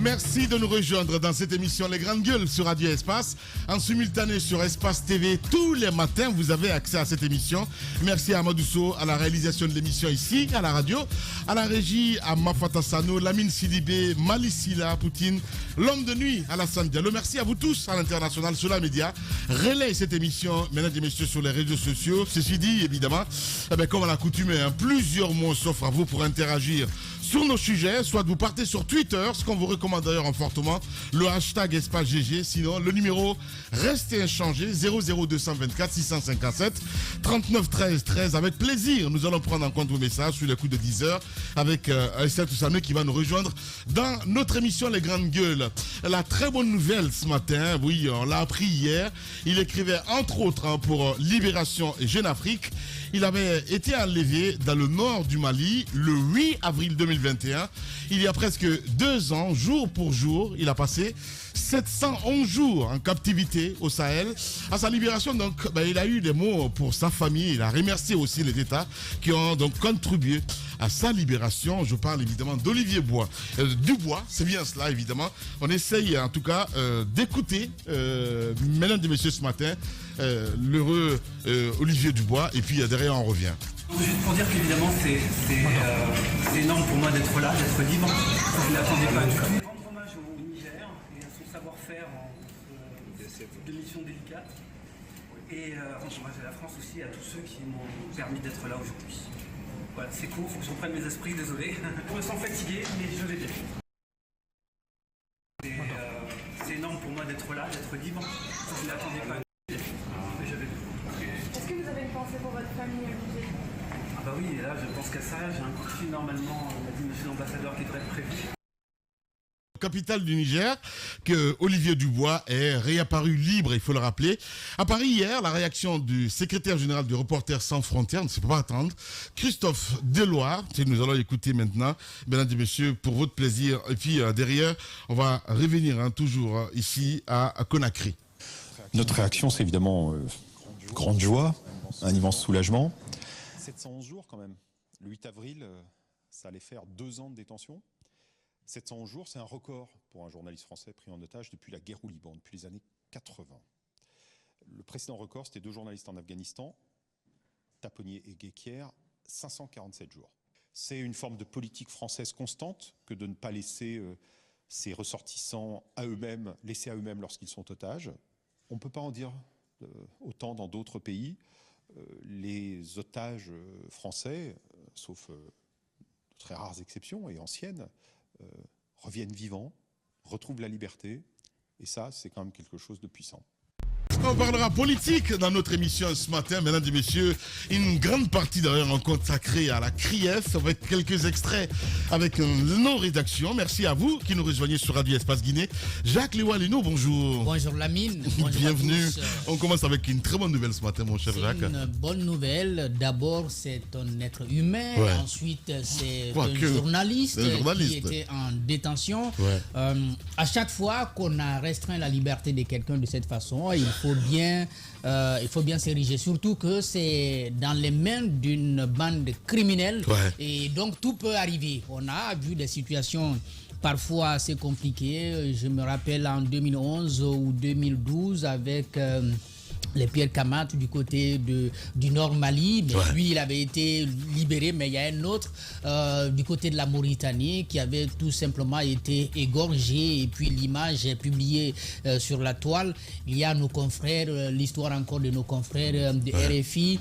Merci de nous rejoindre dans cette émission Les Grandes Gueules sur Radio Espace. En simultané sur Espace TV, tous les matins, vous avez accès à cette émission. Merci à Amadou Sow à la réalisation de l'émission ici, à la radio, à la régie, à Mafata Sano, Lamine Sidibé, Malissila Poutine, l'homme de nuit, Alassane Diallo. Merci à vous tous à l'international, sur la média. Relaye cette émission, mesdames et messieurs, sur les réseaux sociaux. Ceci dit, évidemment, comme à l'accoutumée, plusieurs mots s'offrent à vous pour interagir sur nos sujets. Soit vous partez sur Twitter, ce qu'on vous recommande d'ailleurs en fortement, le hashtag Espace GG. Sinon, le numéro reste inchangé, 00224 657 39 13 13. Avec plaisir, nous allons prendre en compte vos messages sur les coups de 10 heures avec Aïssa Toussané qui va nous rejoindre dans notre émission Les Grandes Gueules. La très bonne nouvelle ce matin, oui, on l'a appris hier, il écrivait entre autres pour Libération et Jeune Afrique. Il avait été enlevé dans le nord du Mali le 8 avril 2021. Il y a presque 2 ans, jour pour jour, il a passé 711 jours en captivité au Sahel. À sa libération, donc, il a eu des mots pour sa famille. Il a remercié aussi les États qui ont donc contribué à sa libération. Je parle évidemment d'Olivier Dubois, c'est bien cela évidemment. On essaye en tout cas d'écouter, mesdames et messieurs, ce matin, l'heureux Olivier Dubois, et puis derrière on revient. Juste pour dire qu'évidemment c'est énorme pour moi d'être là, d'être libre. Je ne l'attendais pas du tout. Rendre hommage au Niger et à son savoir-faire de mission délicate. Et rendre hommage à la France aussi, à tous ceux qui m'ont permis d'être là aujourd'hui. Voilà, c'est court, il faut que je reprenne mes esprits, désolé. Je me sens fatigué, mais je vais bien. C'est énorme pour moi d'être là, d'être libre. Je ne l'attendais pas. Mais je vais bien. Est-ce que vous avez une pensée pour votre famille, Olivier ? Ah bah oui, et là je pense qu'à ça, j'ai un coup de fil normalement, on m'a dit monsieur l'ambassadeur qui devrait être prévu. Capitale du Niger, que Olivier Dubois est réapparu libre, il faut le rappeler. À Paris hier, la réaction du secrétaire général de Reporters sans frontières ne se peut pas attendre. Christophe Deloire, que nous allons écouter maintenant, mesdames et messieurs, pour votre plaisir. Et puis derrière, on va revenir toujours ici à Conakry. Notre réaction, c'est évidemment grande joie, un immense soulagement. 711 jours quand même. Le 8 avril, ça allait faire 2 ans de détention. 711 jours, c'est un record pour un journaliste français pris en otage depuis la guerre au Liban, depuis les années 80. Le précédent record, c'était 2 journalistes en Afghanistan, Taponnier et Guéquière, 547 jours. C'est une forme de politique française constante que de ne pas laisser ses ressortissants à eux-mêmes, laissés à eux-mêmes lorsqu'ils sont otages. On ne peut pas en dire autant dans d'autres pays. Les otages français, sauf de très rares exceptions et anciennes, reviennent vivants, retrouvent la liberté, et ça, c'est quand même quelque chose de puissant. On parlera politique dans notre émission ce matin, mesdames et messieurs. Une grande partie d'ailleurs en consacrée à la CRIEF, avec quelques extraits avec nos rédactions. Merci à vous qui nous rejoignez sur Radio Espace Guinée. Jacques Léoalino, bonjour. Bonjour Lamine. Bonjour. Bienvenue. On commence avec une très bonne nouvelle ce matin, mon cher Jacques. Une bonne nouvelle. D'abord, c'est un être humain. Ouais. Ensuite, c'est un journaliste qui était en détention. Ouais. À chaque fois qu'on a restreint la liberté de quelqu'un de cette façon, il faut bien s'ériger, surtout que c'est dans les mains d'une bande criminelle. Ouais. Et donc tout peut arriver. On a vu des situations parfois assez compliquées. Je me rappelle en 2011 ou 2012 avec les Pierre Kamat du côté du Nord Mali, mais ouais. Lui il avait été libéré, mais il y a un autre du côté de la Mauritanie qui avait tout simplement été égorgé, et puis l'image est publiée sur la toile. Il y a nos confrères, l'histoire encore de nos confrères de RFI,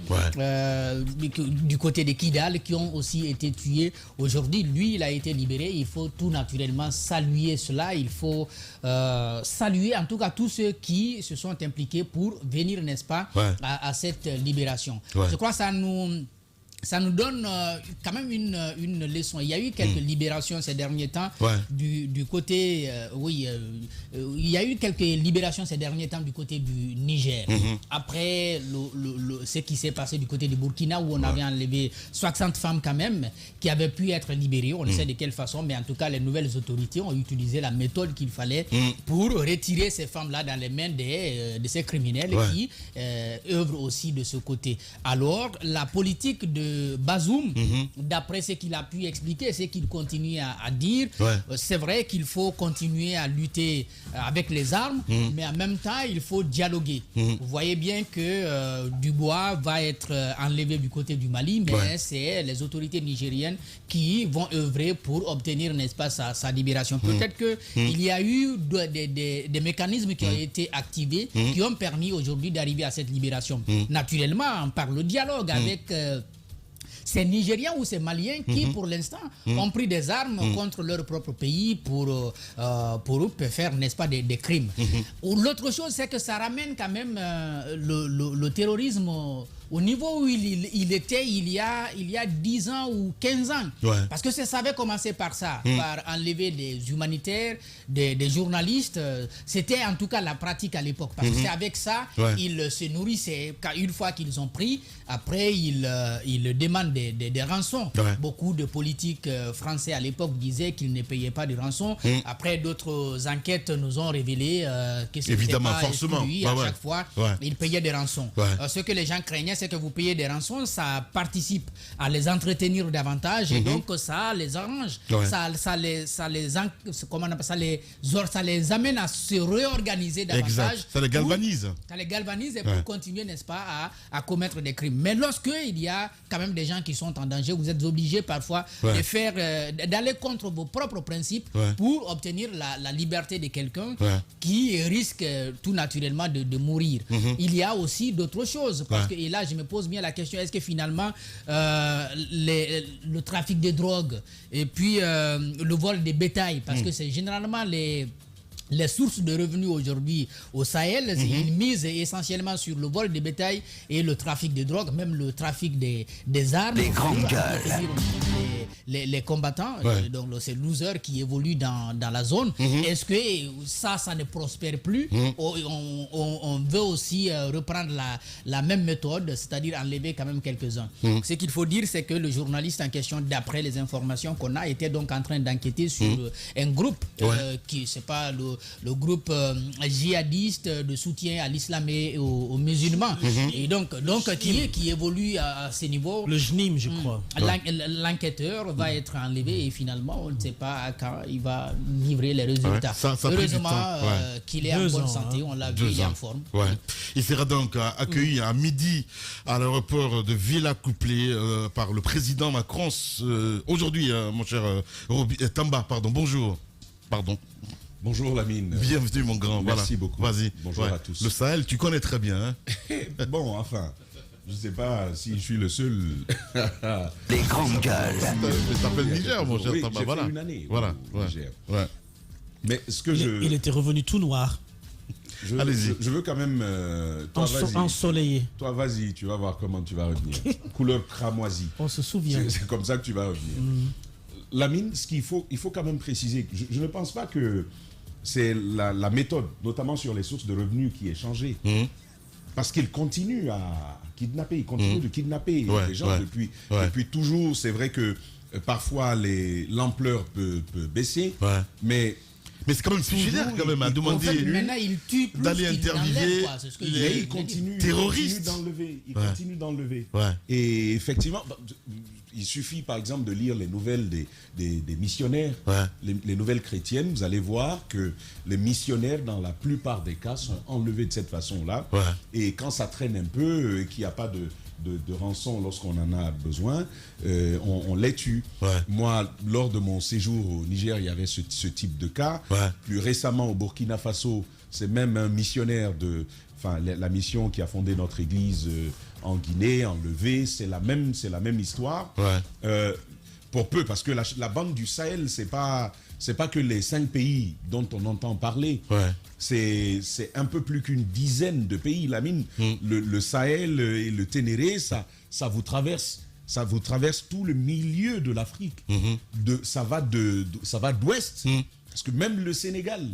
du côté de Kidal, qui ont aussi été tués. Aujourd'hui, lui, il a été libéré. Il faut tout naturellement saluer cela. Il faut saluer en tout cas tous ceux qui se sont impliqués pour venir, n'est-ce pas, à cette libération. Je crois que ça nous donne quand même une leçon. Il y a eu quelques libérations ces derniers temps du côté, il y a eu quelques libérations ces derniers temps du côté du Niger. Après ce qui s'est passé du côté du Burkina, où on avait enlevé 60 femmes quand même qui avaient pu être libérées. On ne sait de quelle façon, mais en tout cas les nouvelles autorités ont utilisé la méthode qu'il fallait pour retirer ces femmes-là dans les mains de ces criminels qui œuvrent aussi de ce côté. Alors la politique de de Bazoum, d'après ce qu'il a pu expliquer, ce qu'il continue à dire, c'est vrai qu'il faut continuer à lutter avec les armes, mais en même temps, il faut dialoguer. Vous voyez bien que Dubois va être enlevé du côté du Mali, mais c'est les autorités nigériennes qui vont œuvrer pour obtenir, n'est-ce pas, sa libération. Peut-être qu'il y a eu des mécanismes qui ont été activés, qui ont permis aujourd'hui d'arriver à cette libération. Naturellement, par le dialogue avec ces Nigériens ou ces Maliens qui, pour l'instant, ont pris des armes contre leur propre pays pour faire, n'est-ce pas, des crimes. L'autre chose, c'est que ça ramène quand même le terrorisme au niveau où il était il y a 10 ans ou 15 ans. Parce que ça avait commencé par ça, par enlever des humanitaires, des journalistes. C'était en tout cas la pratique à l'époque. Parce que c'est avec ça, ils se nourrissaient. Une fois qu'ils ont pris, après, ils demandent des rançons. Beaucoup de politiques français à l'époque disaient qu'ils ne payaient pas de rançons. Après, d'autres enquêtes nous ont révélé que c'était pas exclu. À chaque fois, ils payaient des rançons. Ce que les gens craignaient, c'est que vous payez des rançons, ça participe à les entretenir davantage et donc ça les arrange. Ça les amène à se réorganiser davantage. Exact. Ça les galvanise. Ça les galvanise et pour continuer, n'est-ce pas, à commettre des crimes. Mais lorsque il y a quand même des gens qui sont en danger, vous êtes obligés parfois d'aller contre vos propres principes pour obtenir la liberté de quelqu'un qui risque tout naturellement de mourir. Il y a aussi d'autres choses parce que, et là je me pose bien la question, est-ce que finalement le trafic de drogue et puis le vol des bétails, parce que c'est généralement les sources de revenus aujourd'hui au Sahel, ils misent essentiellement sur le vol des bétails et le trafic de drogue, même le trafic des armes. Les grandes gueules. Les combattants, donc ces losers qui évoluent dans la zone, est-ce que ça ne prospère plus? On veut aussi reprendre la même méthode, c'est-à-dire enlever quand même quelques-uns. Ce qu'il faut dire, c'est que le journaliste en question, d'après les informations qu'on a, était donc en train d'enquêter sur un groupe qui, c'est pas le groupe djihadiste de soutien à l'islam et aux musulmans, et donc qui évolue à ces niveaux. Le JNIM, je crois. L'enquêteur va être enlevé et finalement on ne sait pas quand il va livrer les résultats. Ça heureusement qu'il est en bonne santé, on l'a vu, il est en forme. Il sera donc accueilli à midi à l'aéroport de Villa-Couplé par le président Macron. Aujourd'hui, mon cher Tamba, pardon, bonjour. Pardon. Bonjour Lamine. Bienvenue mon grand. Merci beaucoup. Vas-y. Bonjour à tous. Le Sahel, tu connais très bien. Bon, enfin, je ne sais pas si je suis le seul. Les grandes gueules. Tu t'appelles Niger, mon cher Tamba. J'ai fait une année au Niger. Mais ce que il était revenu tout noir. Allez-y. Je veux quand même... ensoleillé. Toi, vas-y, tu vas voir comment tu vas revenir. Couleur cramoisie. On se souvient. C'est comme ça que tu vas revenir. Lamine, il faut quand même préciser, je ne pense pas que c'est la méthode, notamment sur les sources de revenus, qui est changée. Parce qu'il continue à kidnapper, il continue de kidnapper les gens depuis toujours. C'est vrai que parfois l'ampleur peut baisser, mais c'est quand même suicidaire quand même à demander. En fait, maintenant, il tue plus d'aller interviewer il continue d'enlever. Il continue d'enlever. Et effectivement, il suffit par exemple de lire les nouvelles des missionnaires, les nouvelles chrétiennes. Vous allez voir que les missionnaires, dans la plupart des cas, sont enlevés de cette façon-là. Et quand ça traîne un peu, qu'il n'y a pas de rançon lorsqu'on en a besoin, on les tue. Moi, lors de mon séjour au Niger, il y avait ce type de cas. Plus récemment, au Burkina Faso, c'est même un missionnaire la mission qui a fondé notre église en Guinée, enlevé. C'est la même histoire. Pour peu, parce que la bande du Sahel, c'est pas que les 5 pays dont on entend parler. C'est un peu plus qu'une dizaine de pays. Lamine, le Sahel et le Ténéré, ça vous traverse tout le milieu de l'Afrique. Ça va d'ouest, parce que même le Sénégal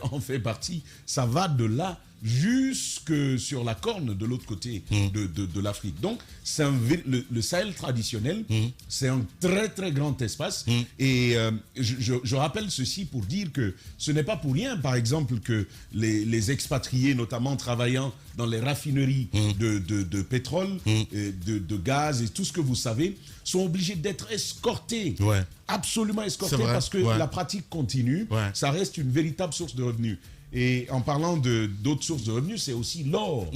en fait partie. Ça va de là jusque sur la Corne de l'autre côté de l'Afrique. Donc, le Sahel traditionnel, c'est un très très grand espace. Et je rappelle ceci pour dire que ce n'est pas pour rien, par exemple, que les expatriés, notamment travaillant dans les raffineries de pétrole, de gaz et tout ce que vous savez, sont obligés d'être escortés. Absolument escortés, parce que la pratique continue. Ça reste une véritable source de revenus. Et en parlant d'autres sources de revenus, c'est aussi l'or.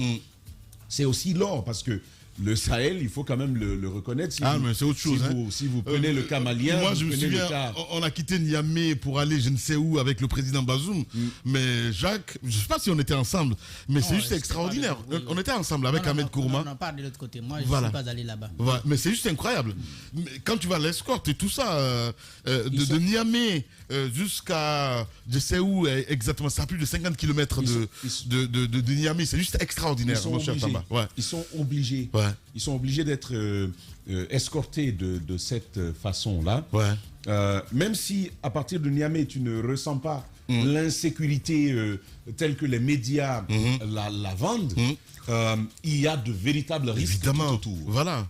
C'est aussi l'or, parce que le Sahel, il faut quand même le reconnaître. Mais c'est autre chose. Si vous prenez le cas malien, moi, je me souviens, on a quitté Niamey pour aller je ne sais où avec le président Bazoum. Mais Jacques, je ne sais pas si on était ensemble, mais c'est juste extraordinaire. On était ensemble avec Ahmed Kourma. Non, pas de l'autre côté. Moi, je ne suis pas allé là-bas. Mais c'est juste incroyable. Quand tu vas à l'escorte et tout ça, de Niamey jusqu'à je sais où exactement, c'est à plus de 50 km de Niamey. C'est juste extraordinaire, mon cher Tamba. Ils sont obligés. Ils sont obligés d'être escortés de cette façon-là. Même si, à partir de Niamey, tu ne ressens pas l'insécurité telle que les médias la vendent, il y a de véritables risques tout autour. Voilà.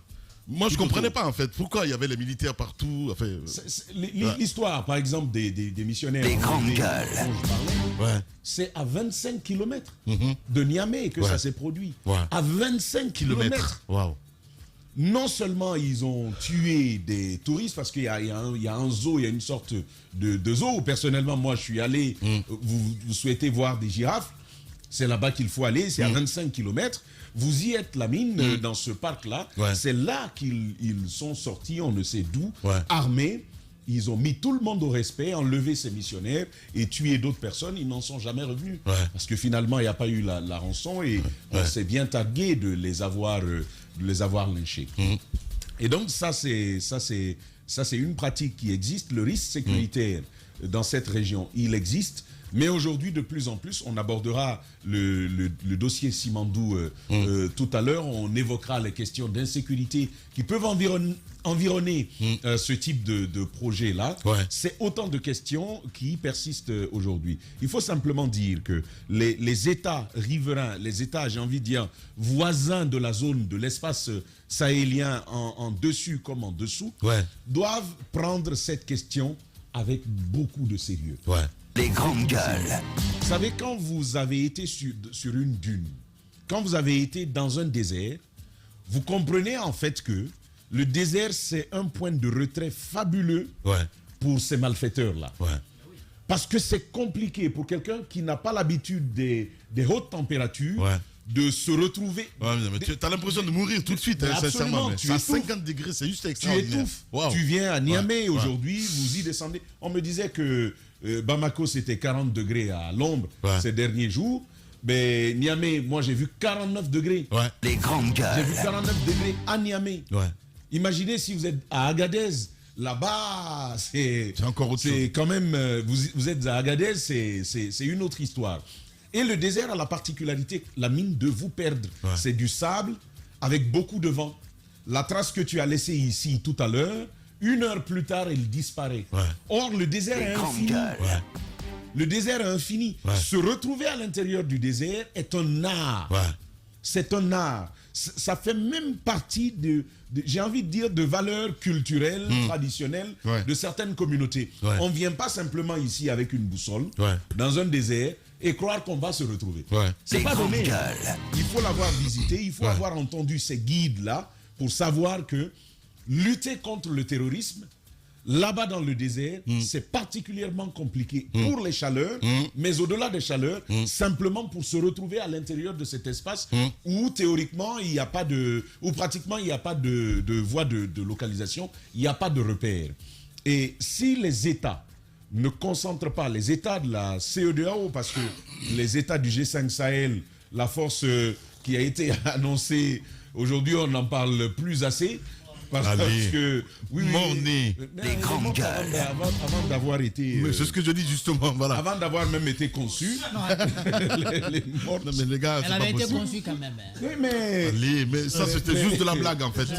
Moi, je ne comprenais pas, en fait, pourquoi il y avait les militaires partout. Enfin, l'histoire, par exemple, des missionnaires... Les grandes gueules. C'est à 25 km de Niamey que ça s'est produit. À 25 km. Non seulement ils ont tué des touristes, parce qu'il y a un zoo, il y a une sorte de zoo. Personnellement, moi, je suis allé, vous souhaitez voir des girafes, c'est là-bas qu'il faut aller, c'est à 25 km. Vous y êtes, Lamine, dans ce parc-là. C'est là qu'ils sont sortis, on ne sait d'où, armés. Ils ont mis tout le monde au respect, enlevé ces missionnaires et tué d'autres personnes. Ils n'en sont jamais revenus. Parce que finalement, il n'y a pas eu la rançon et on s'est bien targué de les avoir lynchés. Et donc, ça, c'est une pratique qui existe. Le risque sécuritaire dans cette région, il existe. Mais aujourd'hui, de plus en plus, on abordera le dossier Simandou tout à l'heure. On évoquera les questions d'insécurité qui peuvent environner ce type de projet-là. C'est autant de questions qui persistent aujourd'hui. Il faut simplement dire que les États riverains, les États, j'ai envie de dire, voisins de la zone, de l'espace sahélien en dessus comme en dessous, doivent prendre cette question avec beaucoup de sérieux. Les grandes gueules. Vous savez, quand vous avez été sur une dune, quand vous avez été dans un désert, vous comprenez en fait que le désert, c'est un point de retrait fabuleux pour ces malfaiteurs-là. Parce que c'est compliqué pour quelqu'un qui n'a pas l'habitude des hautes températures de se retrouver... mais tu as l'impression de mourir tout de suite, sincèrement. À 50 degrés, c'est juste extraordinaire. Tu étouffes. Tu viens à Niamey aujourd'hui, vous y descendez. On me disait que Bamako, c'était 40 degrés à l'ombre ces derniers jours. Mais Niamey, moi, j'ai vu 49 degrés. Les grandes gueules. J'ai vu 49 degrés à Niamey. Imaginez si vous êtes à Agadez. Là-bas, c'est encore autre chose. C'est quand même... Vous êtes à Agadez, c'est une autre histoire. Et le désert a la particularité, la mine, de vous perdre. C'est du sable avec beaucoup de vent. La trace que tu as laissée ici tout à l'heure, 1 heure plus tard, elle disparaît. Or, le désert est infini. Le désert est infini. Se retrouver à l'intérieur du désert est un art. C'est un art. Ça fait même partie j'ai envie de dire, de valeurs culturelles, traditionnelles de certaines communautés. On ne vient pas simplement ici avec une boussole, dans un désert, et croire qu'on va se retrouver. C'est pas donné. Il faut l'avoir visité, il faut avoir entendu ces guides-là pour savoir que lutter contre le terrorisme, là-bas dans le désert, c'est particulièrement compliqué pour les chaleurs, mais au-delà des chaleurs, simplement pour se retrouver à l'intérieur de cet espace où théoriquement il n'y a pas où pratiquement il n'y a pas de voie de localisation, il n'y a pas de repère. Et si les États ne concentrent pas, les États de la CEDEAO, parce que les États du G5 Sahel, la force qui a été annoncée aujourd'hui, on n'en parle plus assez. Parce Allez. que... Oui, Morné. Les grandes gueules. Avant d'avoir été... Mais c'est ce que je dis justement, voilà. Avant d'avoir même été conçu, les mortes... Non mais les gars, Elle c'est avait pas été possible. conçue quand même. Oui, mais... Allez, mais ça c'était juste de la blague en fait. Mais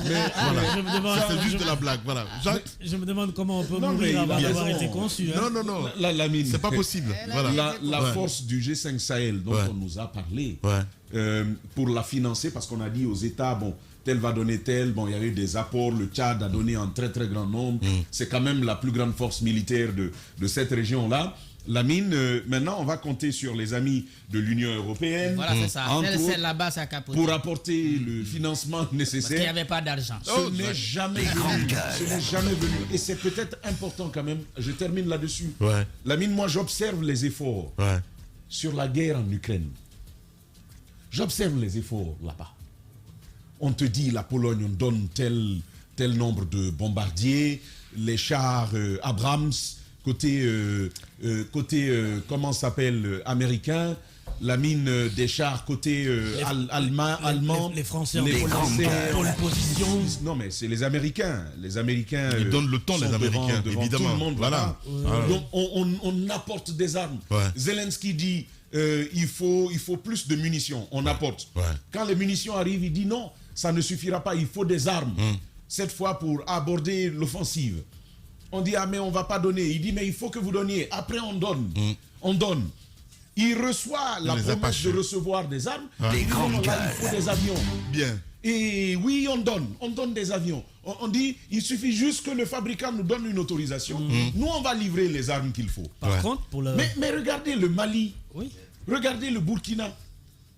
voilà, je me demande- c'était juste de la blague, voilà. Jacques, Je me demande comment on peut Non, mais mourir il a avant d'avoir raison. été conçu. Hein. non, La mine. c'est pas possible. Voilà. La Ouais. force du G5 Sahel dont Ouais. on nous a parlé, Ouais. pour la financer, parce qu'on a dit aux États, bon, tel va donner tel, bon, il y a eu des apports, le Tchad a donné en très très grand nombre, c'est quand même la plus grande force militaire de cette région-là. La mine, maintenant, on va compter sur les amis de l'Union européenne. Voilà, c'est ça. entre C'est autres, là-bas, ça a capoté. pour apporter le financement Parce qu'il n'y nécessaire. avait pas d'argent. Ce n'est jamais grandes venu. gueules. Ce n'est jamais venu. Et c'est peut-être important quand même. Je termine là-dessus. Ouais. La mine, moi, j'observe les efforts Ouais. sur la guerre en Ukraine. J'observe les efforts là-bas. On te dit, la Pologne, on donne tel nombre de bombardiers, les chars Abrams, côté comment s'appelle, américain, la mine des chars côté allemand, les Français en les pole- Français, pole position. non mais c'est les Américains. Les Américains Ils donnent le temps, sont les Américains, devant évidemment. tout le monde, Voilà. Donc on apporte des armes. Ouais. Zelensky dit il faut plus de munitions. On apporte. Ouais. Quand les munitions arrivent, il dit non, ça ne suffira pas. Il faut des armes. Cette fois pour aborder l'offensive. On dit ah mais on va pas donner. Il dit mais il faut que vous donniez. Après on donne. On donne. Il reçoit la les promesse Apaches. de recevoir des armes. Les Il dit, non, grandes là, il faut des avions. Bien. Et oui, on donne des avions. On dit, il suffit juste que le fabricant nous donne une autorisation. Nous, on va livrer les armes qu'il faut. Par Ouais. contre, pour le. Mais regardez le Mali, Oui. regardez le Burkina.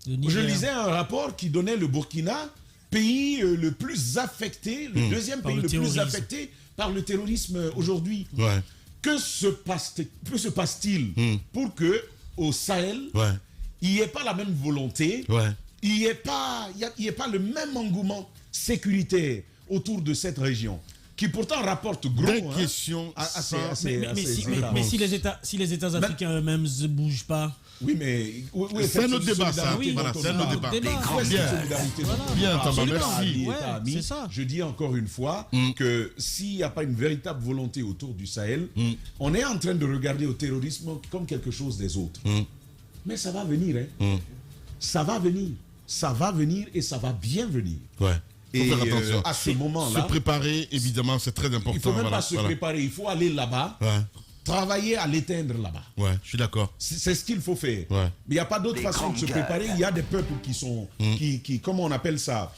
Le Je Niger. lisais un rapport qui donnait le Burkina, pays le plus affecté, le deuxième Par pays le le plus terrorisme. affecté par le terrorisme aujourd'hui. Ouais. Que se passe-t-il pour que au Sahel, Ouais. il n'y ait pas la même volonté, Ouais. il n'y ait pas le même engouement sécuritaire autour de cette région, qui pourtant rapporte gros. Des questions sans- Mais si les États africains eux-mêmes ne bougent pas. Oui, mais... C'est un autre débat, ça. Oui, Voilà, c'est un autre débat. Où est-ce Bien. cette solidarité dont on Bien, parle Tamba, Absolument. merci. Alliés, Ouais, États amis. c'est ça. Je dis encore une fois que s'il n'y a pas une véritable volonté autour du Sahel, on est en train de regarder au terrorisme comme quelque chose des autres. Mais ça va venir, hein. Ça va venir. Ça va venir et ça va bien venir. Ouais. Faut Et faire attention. à ce Se moment-là, préparer, évidemment, c'est très important. il ne faut même Voilà, pas se voilà. préparer. Il faut aller là-bas, Ouais. travailler à l'éteindre là-bas. Ouais, je suis d'accord. C'est ce qu'il faut faire. Ouais. Mais il n'y a pas d'autre Les façon de se grandes préparer. Il y a des peuples qui sont, qui comment on appelle ça,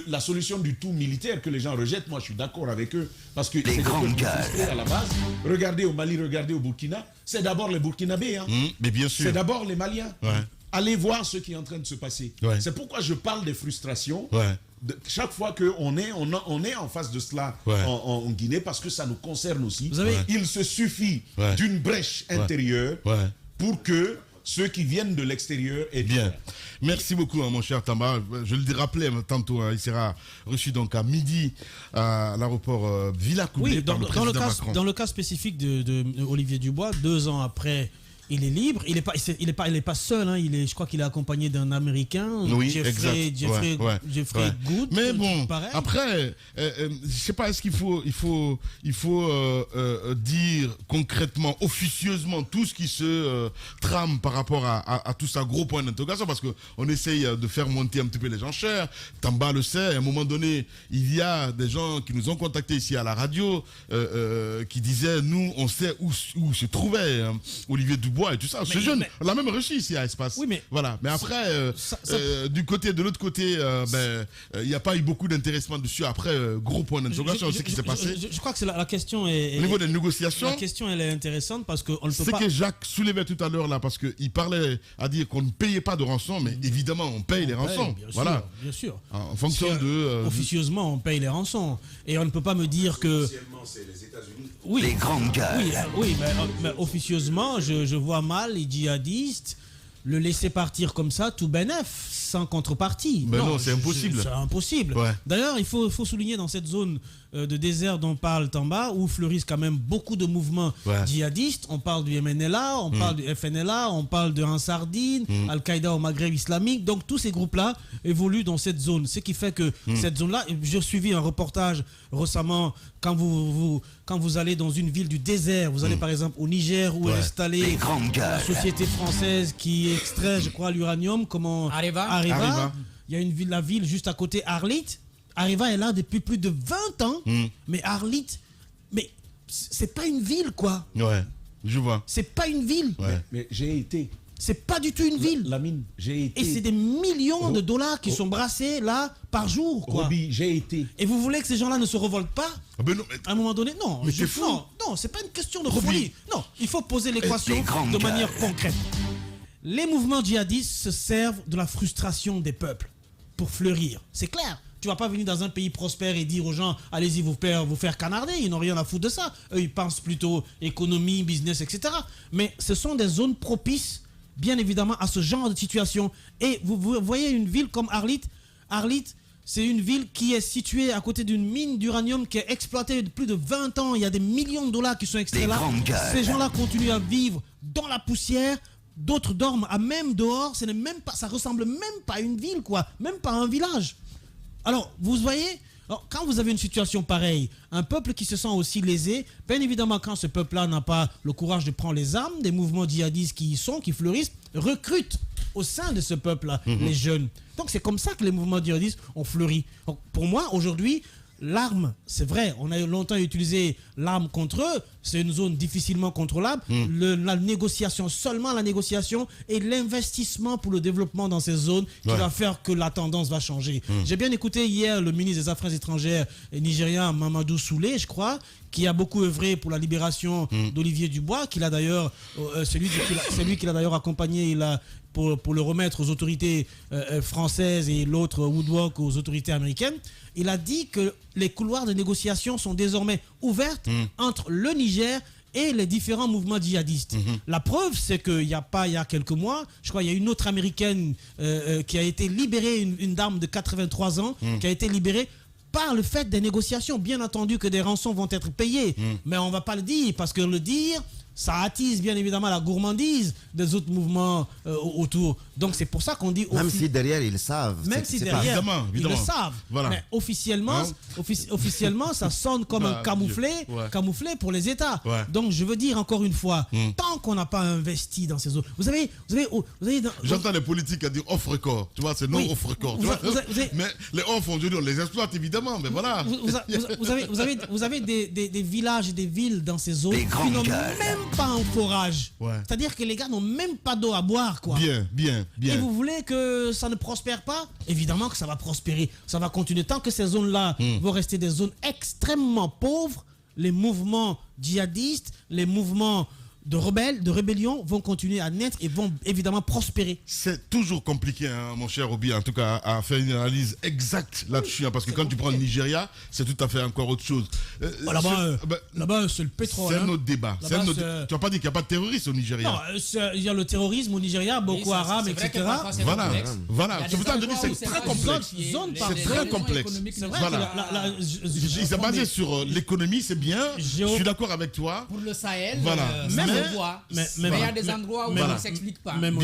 la solution du tout militaire que les gens rejettent. Moi, je suis d'accord avec eux parce que c'est des grandes peuples gueules. frustrés à la base. Regardez au Mali, regardez au Burkina. C'est d'abord les Burkinabés. Hein. Mais bien sûr. C'est d'abord les Maliens. Ouais. Allez voir ce qui est en train de se passer. Ouais. C'est pourquoi je parle des frustrations. Ouais. Chaque fois qu'on est, on est en face de cela Ouais. en Guinée parce que ça nous concerne aussi. Vous avez- Ouais. Il se suffit Ouais. d'une brèche intérieure Ouais. pour que ceux qui viennent de l'extérieur aient Bien. Merci beaucoup, hein, mon cher Tamba. Je le rappelais tantôt, hein, il sera reçu donc à midi à l'aéroport Villa-Coubé Oui, par le président Macron. dans le cas spécifique de Olivier Dubois, 2 ans après, il est libre. Il est pas seul. Hein, je crois qu'il est accompagné d'un Américain, Oui, Jeffrey exact. Ouais. Good. Mais bon, pareil. après, je sais pas, est-ce qu'il faut dire concrètement, officieusement, tout ce qui se trame par rapport à tout ça, gros point d'interrogation, parce qu'on essaye de faire monter un petit peu les enchères. Tamba le sait, à un moment donné, il y a des gens qui nous ont contactés ici à la radio, qui disaient, nous, on sait où se trouvait Olivier Dubois et tout ça. Ce jeune, on l'a même reçu ici à Espace. Oui, mais voilà. Mais après, de l'autre côté, il n'y a pas eu beaucoup d'intéressement dessus. Après, gros point d'interrogation, ce qui s'est passé. Je crois que la question est. Au niveau des négociations, La question, elle est intéressante parce qu'on ne peut c'est pas. que Jacques soulevait tout à l'heure là, parce qu'il parlait à dire qu'on ne payait pas de rançon, mais évidemment, on paye les rançons. Bien sûr, Voilà. bien sûr. En fonction de. Officieusement, on paye les rançons. Et on ne peut pas me dire que. Officiellement, c'est les États-Unis. Oui, Les grandes gueules. oui, mais officieusement, je vois mal les djihadistes le laisser partir comme ça, tout bénef, sans contrepartie. Ben non, c'est impossible. C'est impossible. Ouais. D'ailleurs, il faut souligner dans cette zone de désert dont parle Tamba, où fleurissent quand même beaucoup de mouvements djihadistes. On parle du MNLA, on parle du FNLA, on parle de Ansardine, Al-Qaïda au Maghreb islamique. Donc tous ces groupes-là évoluent dans cette zone. Ce qui fait que cette zone-là, j'ai suivi un reportage récemment, quand vous allez dans une ville du désert, vous allez par exemple au Niger, où est installée la société française qui extrait, je crois, l'uranium, comment Areva. Il y a la ville juste à côté, Arlit. Areva est là depuis plus de 20 ans, mais Arlit, mais c'est pas une ville, quoi. Ouais, je vois. C'est pas une ville. Ouais. Mais j'ai été. C'est pas du tout une ville. Lamine, j'ai été. Et c'est des millions de dollars qui sont brassés là par jour, quoi. Roby, j'ai été. Et vous voulez que ces gens-là ne se révoltent pas Ben non, à un moment donné? Non, mais c'est fou. Non, c'est pas une question de folie. Non, il faut poser l'équation de manière concrète. Les mouvements djihadistes se servent de la frustration des peuples pour fleurir. C'est clair. Tu vas pas venir dans un pays prospère et dire aux gens, allez-y vous faire canarder, ils n'ont rien à foutre de ça. Eux, ils pensent plutôt économie, business, etc. Mais ce sont des zones propices, bien évidemment, à ce genre de situation. Et vous voyez une ville comme Arlit. Arlit, c'est une ville qui est située à côté d'une mine d'uranium qui est exploitée depuis plus de 20 ans. Il y a des millions de dollars qui sont extraits là. Ces gens-là continuent à vivre dans la poussière. D'autres dorment à même dehors. Ça ressemble même pas à une ville, quoi. Même pas à un village. Alors, vous voyez, quand vous avez une situation pareille, un peuple qui se sent aussi lésé, bien évidemment, quand ce peuple-là n'a pas le courage de prendre les armes, des mouvements djihadistes qui fleurissent, recrutent au sein de ce peuple-là les jeunes. Donc, c'est comme ça que les mouvements djihadistes ont fleuri. Donc, pour moi, aujourd'hui, l'arme, c'est vrai, on a longtemps utilisé l'arme contre eux, c'est une zone difficilement contrôlable. La négociation, seulement la négociation et l'investissement pour le développement dans ces zones qui va faire que la tendance va changer. J'ai bien écouté hier le ministre des Affaires étrangères nigérien Mamadou Soulé, je crois, qui a beaucoup œuvré pour la libération d'Olivier Dubois, qu'il a d'ailleurs, c'est lui qui l'a d'ailleurs accompagné pour le remettre aux autorités françaises et l'autre Woodwalk aux autorités américaines. Il a dit que les couloirs de négociation sont désormais ouverts entre le Niger et les différents mouvements djihadistes. La preuve, c'est qu'il y a quelques mois, je crois, il y a une autre américaine qui a été libérée, une dame de 83 ans, qui a été libérée par le fait des négociations. Bien entendu que des rançons vont être payées, mais on ne va pas le dire, parce que le dire, ça attise bien évidemment la gourmandise des autres mouvements autour. Donc c'est pour ça qu'on dit... Même si derrière ils savent. Même si derrière ils le savent. Voilà. Mais officiellement, officiellement ça sonne comme un camouflé pour les États. Ouais. Donc je veux dire encore une fois, tant qu'on n'a pas investi dans ces zones... Vous savez j'entends les politiques dire off-record. Tu vois, c'est non off-record. Mais les off, on les exploite évidemment. Mais voilà. Vous avez des villages et des villes dans ces zones qui n'ont même pas un forage. C'est-à-dire que les gars n'ont même pas d'eau à boire, quoi. Bien. Et vous voulez que ça ne prospère pas? Évidemment que ça va prospérer. Ça va continuer. Tant que ces zones-là vont rester des zones extrêmement pauvres, les mouvements djihadistes, les mouvements de rébellion vont continuer à naître et vont évidemment prospérer. C'est toujours compliqué, hein, mon cher Obi, en tout cas, à faire une analyse exacte là-dessus, hein, parce que quand tu prends le Nigeria, c'est tout à fait encore autre chose. Là-bas, c'est le pétrole. C'est un autre débat. Tu vas pas dire qu'il n'y a pas de terroristes au Nigeria. Non, il y a le terrorisme au Nigeria, Boko Haram, etc. Voilà. C'est pour ça que je dis que c'est très complexe. C'est très complexe. C'est vrai que c'est basé sur l'économie, c'est bien. Je suis d'accord avec toi. Pour le Sahel, mais il y a des endroits où ça ne s'explique pas. Même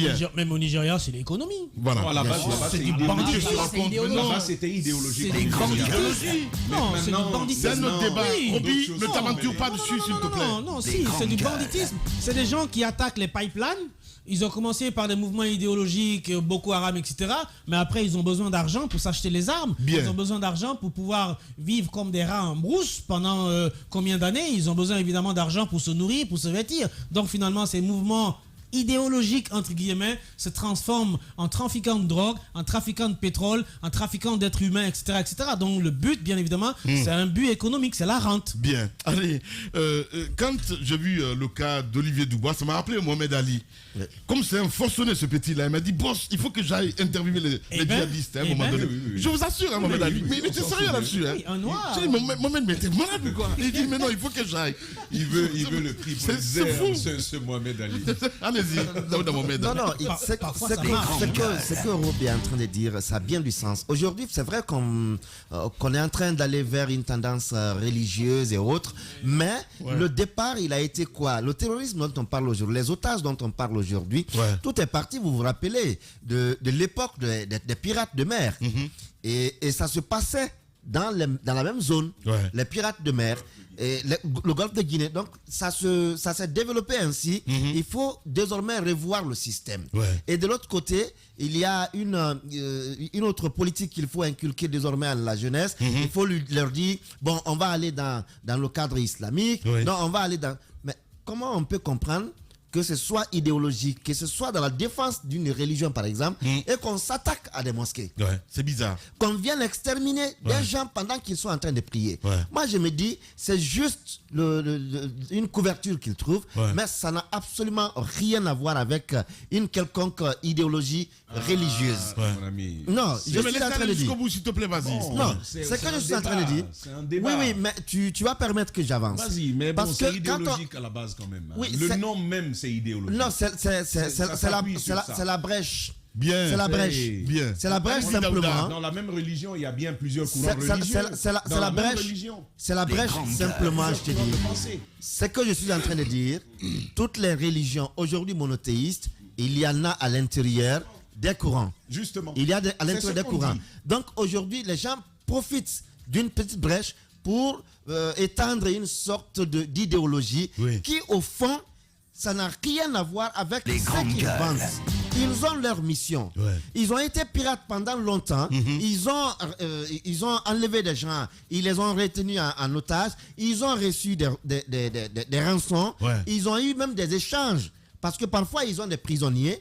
au Nigeria, c'est l'économie. Voilà. Là-bas, c'est du banditisme. Là-bas, c'était idéologique. C'est des grandes idéologies. Non, c'est du banditisme. C'est notre débat. Obi, ne t'aventure pas dessus, s'il te plaît. Non, c'est du banditisme. C'est des gens qui attaquent les pipelines. Ils ont commencé par des mouvements idéologiques, Boko Haram, etc. Mais après, ils ont besoin d'argent pour s'acheter les armes. Ils ont besoin d'argent pour pouvoir vivre comme des rats en brousse pendant combien d'années? Ils ont besoin évidemment d'argent pour se nourrir, pour se vêtir. Donc finalement, ces mouvements idéologiques, entre guillemets, se transforment en trafiquants de drogue, en trafiquants de pétrole, en trafiquants d'êtres humains, etc., etc. Donc le but, bien évidemment, c'est un but économique, c'est la rente. Bien. Allez, quand j'ai vu le cas d'Olivier Dubois, ça m'a rappelé Mohamed Ali. Comme c'est un forcené, ce petit-là, il m'a dit, boss, il faut que j'aille interviewer les djihadistes à un moment donné. Je vous assure, hein, Mohamed Ali. Mais t'es sérieux là-dessus, hein? Un noir. Mohamed, mais t'es malade ou quoi? Il dit, mais non, il faut que j'aille. Il veut le prix Pulitzer, ce Mohamed Ali. Allez, Allez-y, Daouda Mohamed. Non, ce que Rob est en train de dire, ça a bien du sens. Aujourd'hui, c'est vrai qu'on est en train d'aller vers une tendance religieuse et autres, mais le départ, il a été quoi? Le terrorisme dont on parle aujourd'hui, les otages dont on parle aujourd'hui, tout est parti, vous vous rappelez, de l'époque des pirates de mer. Et ça se passait dans la même zone, les pirates de mer, et le golfe de Guinée. Donc ça s'est développé ainsi. Il faut désormais revoir le système. Et de l'autre côté, il y a une autre politique qu'il faut inculquer désormais à la jeunesse. Il faut leur dire, bon, on va aller dans le cadre islamique. Non, on va aller dans... Mais comment on peut comprendre que ce soit idéologique, que ce soit dans la défense d'une religion par exemple, et qu'on s'attaque à des mosquées. C'est bizarre. Qu'on vienne exterminer des gens pendant qu'ils sont en train de prier. Moi je me dis, c'est juste une couverture qu'ils trouvent, mais ça n'a absolument rien à voir avec une quelconque idéologie religieuse. Mon ami. Non, je suis en train de dire. Jusqu'au bout, s'il te plaît, vas-y. Non, c'est que je suis en train de dire. C'est un débat. Oui, mais tu vas permettre que j'avance. Vas-y, mais bon, parce c'est que idéologique à la base quand même. Oui, le nom même, c'est idéologique. Non, c'est la brèche. Bien. C'est la brèche. Bien. C'est la brèche simplement. Dans la même religion, il y a bien plusieurs courants religieux. C'est la brèche. C'est la brèche simplement, je te dis. C'est que je suis en train de dire, toutes les religions aujourd'hui monothéistes, il y en a à l'intérieur des courants. Justement. Il y a à l'intérieur des courants. Donc aujourd'hui, les gens profitent d'une petite brèche pour étendre une sorte d'idéologie qui, au fond, ça n'a rien à voir avec ce qu'ils vendent. Ils ont leur mission. Ils ont été pirates pendant longtemps. Ils ont enlevé des gens. Ils les ont retenus en otage. Ils ont reçu des rançons. Ils ont eu même des échanges. Parce que parfois, ils ont des prisonniers.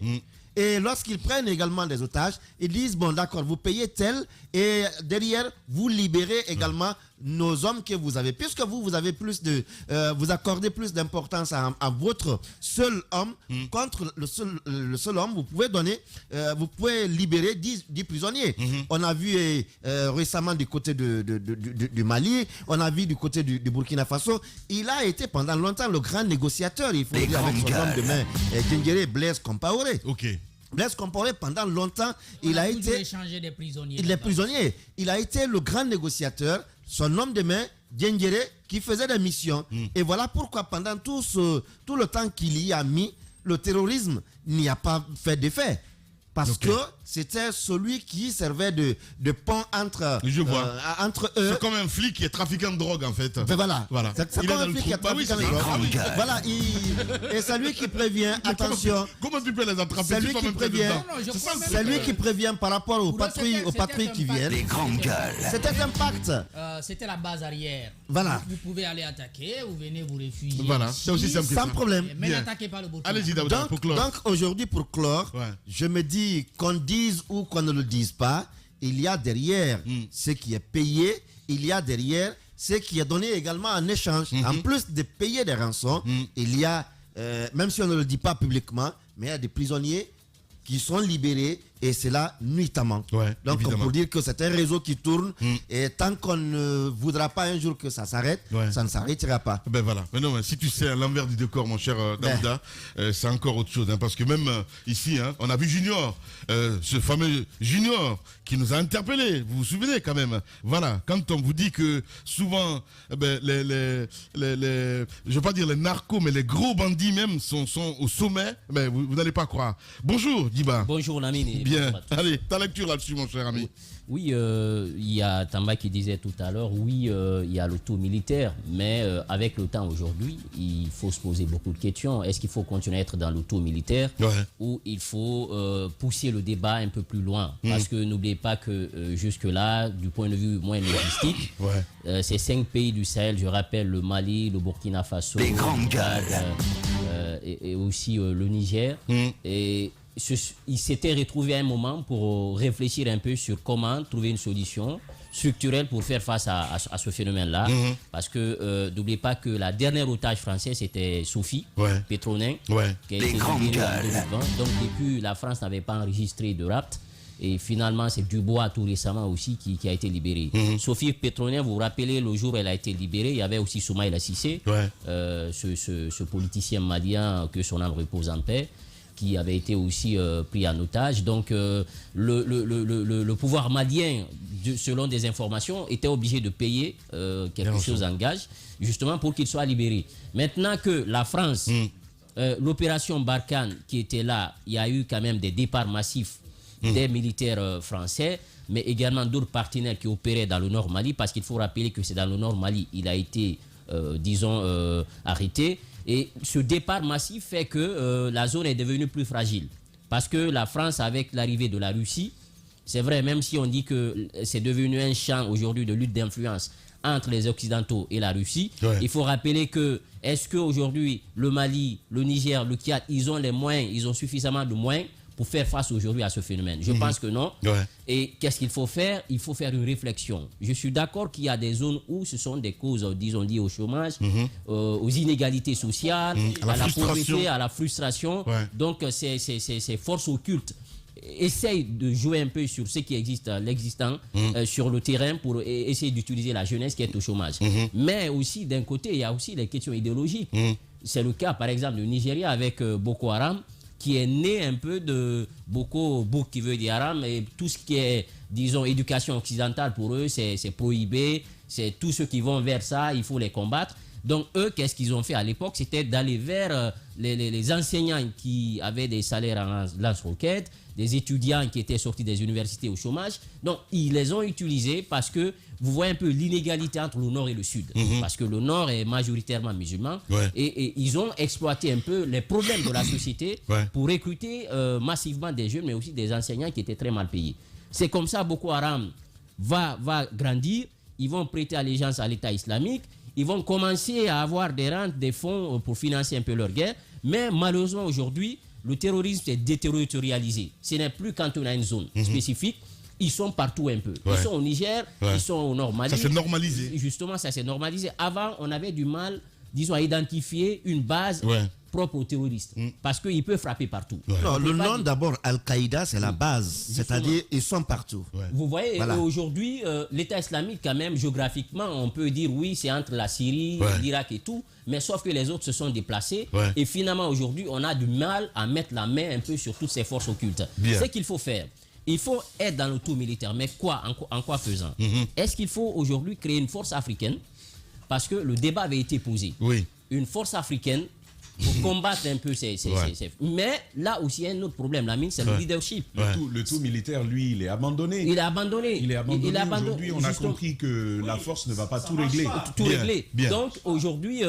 Et lorsqu'ils prennent également des otages, ils disent, bon d'accord, vous payez tel, et derrière, vous libérez également nos hommes que vous avez. Puisque vous avez plus vous accordez plus d'importance à votre seul homme, contre le seul homme, vous pouvez libérer 10 prisonniers. On a vu récemment du côté du Mali, on a vu du côté du Burkina Faso. Il a été pendant longtemps le grand négociateur, il faut dire, avec son homme de main, Djingere Blaise Compaoré. Blaise Compaoré, pendant longtemps, il a été échangé des prisonniers. Les prisonniers. Il a été le grand négociateur, son homme de main, Djingere, qui faisait des missions. Et voilà pourquoi, pendant tout le temps qu'il y a mis, le terrorisme n'y a pas fait d'effet. Parce que c'était celui qui servait de pont entre eux. C'est comme un flic qui est trafiquant de drogue en fait. Ben voilà. C'est comme un flic qui est trafiquant de drogue. Voilà. Et c'est lui qui prévient, attention. Comment tu peux les attraper? C'est lui qui prévient. C'est lui qui prévient par rapport aux patrouilles qui viennent. Les grandes gueules. C'était un pacte. C'était la base arrière. Voilà. Vous pouvez aller attaquer, vous venez vous réfugier. Voilà. C'est aussi simple que ça. Sans problème. Mais n'attaquez pas le Burkina. Allez-y, Daouda, pour clore. Donc aujourd'hui, pour clore, je me dis, qu'on dise ou qu'on ne le dise pas, il y a derrière ce qui est payé, il y a derrière ce qui est donné également en échange. En plus de payer des rançons, il y a, même si on ne le dit pas publiquement, mais il y a des prisonniers qui sont libérés, et c'est là nuitamment. Donc pour dire que c'est un réseau qui tourne, et tant qu'on ne voudra pas un jour que ça s'arrête, ça ne s'arrêtera pas. Ben voilà. Mais non, mais si tu sais à l'envers du décor, mon cher Daouda, c'est encore autre chose. Parce que même ici, on a vu Junior, ce fameux Junior qui nous a interpellés. Vous vous souvenez quand même. Voilà. Quand on vous dit que souvent, je ne veux pas dire les narcos, mais les gros bandits même sont au sommet, vous n'allez pas croire. Bonjour, Diba. Bonjour, Lamine. Bien. Allez, ta lecture là-dessus, mon cher ami. Oui, il y a Tamba qui disait tout à l'heure, il y a le tout militaire, mais avec le temps aujourd'hui, il faut se poser beaucoup de questions. Est-ce qu'il faut continuer à être dans le tout militaire ou il faut pousser le débat un peu plus loin? Parce que n'oubliez pas que jusque-là, du point de vue moins logistique, ces 5 pays du Sahel, je rappelle le Mali, le Burkina Faso, le Tchad, et aussi le Niger, et il s'était retrouvé à un moment pour réfléchir un peu sur comment trouver une solution structurelle pour faire face à ce phénomène-là. Parce que n'oubliez pas que la dernière otage française, c'était Sophie Petronin, qui a été libérée en 2020. Donc depuis, la France n'avait pas enregistré de rapt. Et finalement, c'est Dubois tout récemment aussi qui a été libéré. Sophie Petronin, vous vous rappelez, le jour où elle a été libérée, il y avait aussi Soumaïla Cissé, ce politicien malien, que son âme repose en paix. qui avait été aussi pris en otage. Donc le pouvoir malien, selon des informations, était obligé de payer quelque chose en gage, justement pour qu'il soit libéré. Maintenant que la France, l'opération Barkhane qui était là, il y a eu quand même des départs massifs des militaires français, mais également d'autres partenaires qui opéraient dans le Nord Mali, parce qu'il faut rappeler que c'est dans le Nord Mali il a été, arrêté. Et ce départ massif fait que la zone est devenue plus fragile. Parce que la France, avec l'arrivée de la Russie, c'est vrai, même si on dit que c'est devenu un champ aujourd'hui de lutte d'influence entre les Occidentaux et la Russie, il faut rappeler que est-ce qu'aujourd'hui le Mali, le Niger, le Tchad, ils ont les moyens, ils ont suffisamment de moyens pour faire face aujourd'hui à ce phénomène? Je pense que non. Et qu'est-ce qu'il faut faire? Il faut faire une réflexion. Je suis d'accord qu'il y a des zones où ce sont des causes, disons, liées au chômage, aux inégalités sociales, à la pauvreté, à la frustration. Donc, ces forces occultes essayent de jouer un peu sur ce qui existe, l'existant sur le terrain pour essayer d'utiliser la jeunesse qui est au chômage. Mais aussi, d'un côté, il y a aussi les questions idéologiques. C'est le cas, par exemple, du Nigeria avec Boko Haram, qui est né un peu de Boko qui veut dire Haram, et tout ce qui est, disons, éducation occidentale pour eux, c'est prohibé, c'est tous ceux qui vont vers ça, il faut les combattre. Donc eux, qu'est-ce qu'ils ont fait à l'époque? C'était d'aller vers les enseignants qui avaient des salaires en lance-roquettes, des étudiants qui étaient sortis des universités au chômage. Donc ils les ont utilisés parce que vous voyez un peu l'inégalité entre le Nord et le Sud. Parce que le Nord est majoritairement musulman. Et ils ont exploité un peu les problèmes de la société pour recruter massivement des jeunes, mais aussi des enseignants qui étaient très mal payés. C'est comme ça Boko Haram va grandir. Ils vont prêter allégeance à l'État islamique. Ils vont commencer à avoir des rentes, des fonds pour financer un peu leur guerre. Mais malheureusement, aujourd'hui, le terrorisme est déterritorialisé. Ce n'est plus cantonné à une zone spécifique. Ils sont partout un peu. Ils sont au Niger, ils sont au Nord Mali. Ça s'est normalisé. Justement, ça s'est normalisé. Avant, on avait du mal, disons, à identifier une base propre aux terroristes. Parce qu'ils peuvent frapper partout. Non, le nom d'abord, Al-Qaïda, c'est la base. C'est-à-dire, ils sont partout. Vous voyez, aujourd'hui, l'État islamique, quand même, géographiquement, on peut dire, oui, c'est entre la Syrie, l'Irak et tout. Mais sauf que les autres se sont déplacés. Et finalement, aujourd'hui, on a du mal à mettre la main un peu sur toutes ces forces occultes. Ce qu'il faut faire, il faut être dans le tout militaire. Mais quoi, en quoi faisant? Est-ce qu'il faut aujourd'hui créer une force africaine? Parce que le débat avait été posé. Une force africaine pour combattre un peu ces... Mais là aussi, il y a un autre problème, Lamine, c'est le leadership. Le tout militaire, lui, il est abandonné. Il est abandonné. Aujourd'hui, on a compris que la force ne va pas tout régler. Donc aujourd'hui,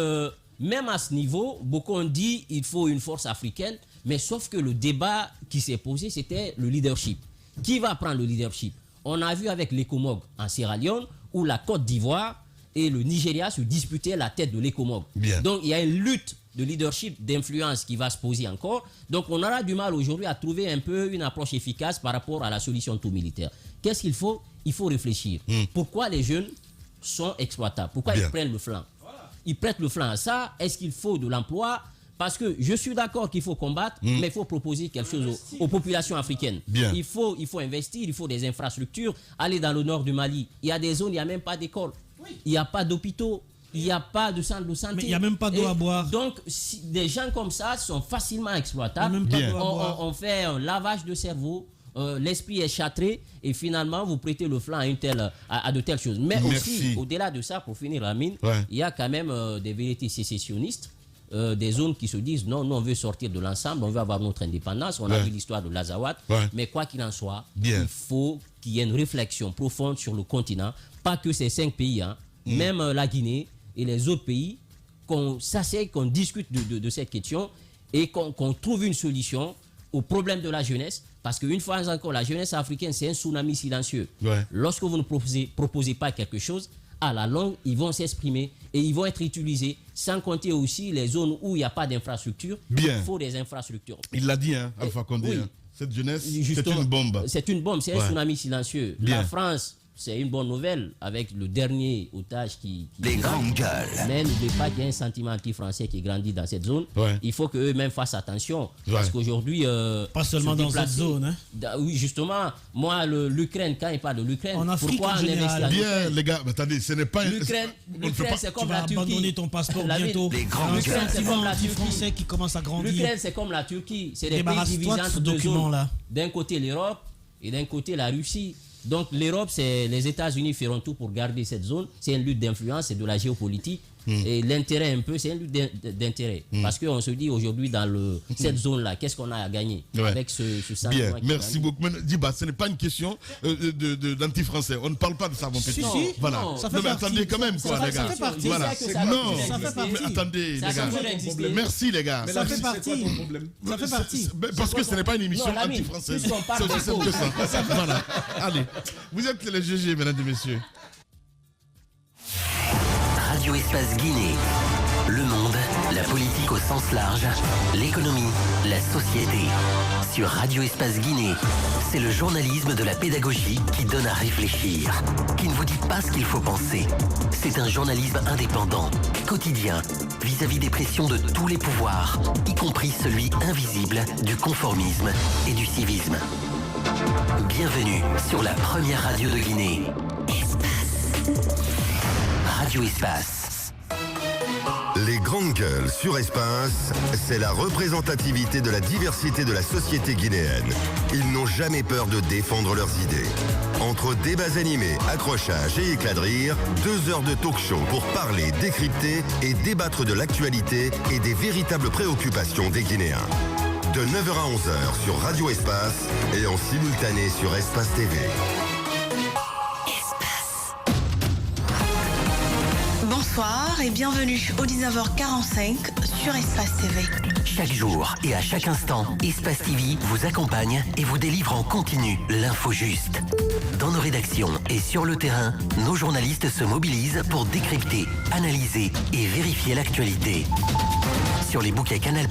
même à ce niveau, beaucoup ont dit qu'il faut une force africaine, mais sauf que le débat qui s'est posé, c'était le leadership. Qui va prendre le leadership? On a vu avec l'ECOMOG en Sierra Leone, où la Côte d'Ivoire et le Nigeria se disputaient la tête de l'ECOMOG. Donc il y a une lutte de leadership, d'influence qui va se poser encore. Donc on aura du mal aujourd'hui à trouver un peu une approche efficace par rapport à la solution tout militaire. Qu'est-ce qu'il faut? Il faut réfléchir. Pourquoi les jeunes sont exploitables? Pourquoi ils prennent le flanc? Ils prêtent le flanc à ça. Est-ce qu'il faut de l'emploi? Parce que je suis d'accord qu'il faut combattre, mais il faut proposer quelque chose aux populations africaines. Il faut investir, il faut des infrastructures. Aller dans le nord du Mali, il y a des zones, il n'y a même pas d'école. Il n'y a pas d'hôpitaux. Il n'y a pas de centre de santé. Mais il n'y a même pas d'eau à boire. Donc, des gens comme ça sont facilement exploitables. On fait un lavage de cerveau. L'esprit est châtré. Et finalement, vous prêtez le flanc à de telles choses. Mais aussi, au-delà de ça, pour finir la mine, il y a quand même des vérités sécessionnistes. Des zones qui se disent non, nous on veut sortir de l'ensemble, on veut avoir notre indépendance. On a vu l'histoire de l'Azawad. Mais quoi qu'il en soit, il faut qu'il y ait une réflexion profonde sur le continent. Pas que ces 5 pays, même la Guinée et les autres pays, qu'on s'asseye, qu'on discute de cette question et qu'on trouve une solution au problème de la jeunesse. Parce qu'une fois encore, la jeunesse africaine, c'est un tsunami silencieux. Lorsque vous ne proposez pas quelque chose, à la longue, ils vont s'exprimer et ils vont être utilisés, sans compter aussi les zones où il n'y a pas d'infrastructure. Il faut des infrastructures. Il l'a dit, Alpha Condé. Cette jeunesse, c'est une bombe. C'est une bombe, c'est un tsunami silencieux. La France c'est une bonne nouvelle avec le dernier otage qui les grandes gueules. Mais n'oubliez pas qu'il y a un sentiment anti-français qui grandit dans cette zone. Ouais. Il faut qu'eux-mêmes fassent attention. Parce qu'aujourd'hui... pas seulement dans cette zone. Hein. Oui, justement. Moi, l'Ukraine, quand il parle de l'Ukraine, pourquoi on investit bien, les gars, attendez, ce n'est pas... L'Ukraine, c'est comme la Turquie. Abandonner ton passeport bientôt. L'Ukraine, c'est comme la Turquie. Français qui commence à grandir. L'Ukraine, c'est comme la Turquie. C'est des pays divisés entre deux zones. D'un côté, l'Europe et d'un côté, la Russie. Donc l'Europe, les États-Unis feront tout pour garder cette zone. C'est une lutte d'influence, c'est de la géopolitique. Et l'intérêt un peu, c'est une lutte d'intérêt. Parce qu'on se dit aujourd'hui dans cette zone-là, qu'est-ce qu'on a à gagner avec ce sentiment. Bien, merci beaucoup. Diba, ce n'est pas une question d'anti-français. On ne parle pas de ça, mon petit. Si, voilà. Non, ça fait mais attendez quand même, quoi, les gars. Ça fait partie. Voilà. Non, ça fait partie. Mais attendez, les gars. Merci, les gars. Ça fait partie. Ça fait partie. Parce que ce n'est pas une émission anti-française. C'est aussi simple que ça. Voilà. Allez. Vous êtes les GG, mesdames et messieurs. Radio Espace Guinée. Le monde, la politique au sens large, l'économie, la société. Sur Radio Espace Guinée, c'est le journalisme de la pédagogie qui donne à réfléchir, qui ne vous dit pas ce qu'il faut penser. C'est un journalisme indépendant, quotidien, vis-à-vis des pressions de tous les pouvoirs, y compris celui invisible du conformisme et du civisme. Bienvenue sur la première radio de Guinée. Radio Espace. Les grandes gueules sur Espace, c'est la représentativité de la diversité de la société guinéenne. Ils n'ont jamais peur de défendre leurs idées. Entre débats animés, accrochages et éclats de rire, 2 heures de talk-show pour parler, décrypter et débattre de l'actualité et des véritables préoccupations des Guinéens. De 9h à 11h sur Radio Espace et en simultané sur Espace TV. Bonsoir et bienvenue au 19h45 sur Espace TV. Chaque jour et à chaque instant, Espace TV vous accompagne et vous délivre en continu l'info juste. Dans nos rédactions et sur le terrain, nos journalistes se mobilisent pour décrypter, analyser et vérifier l'actualité. Sur les bouquets Canal+,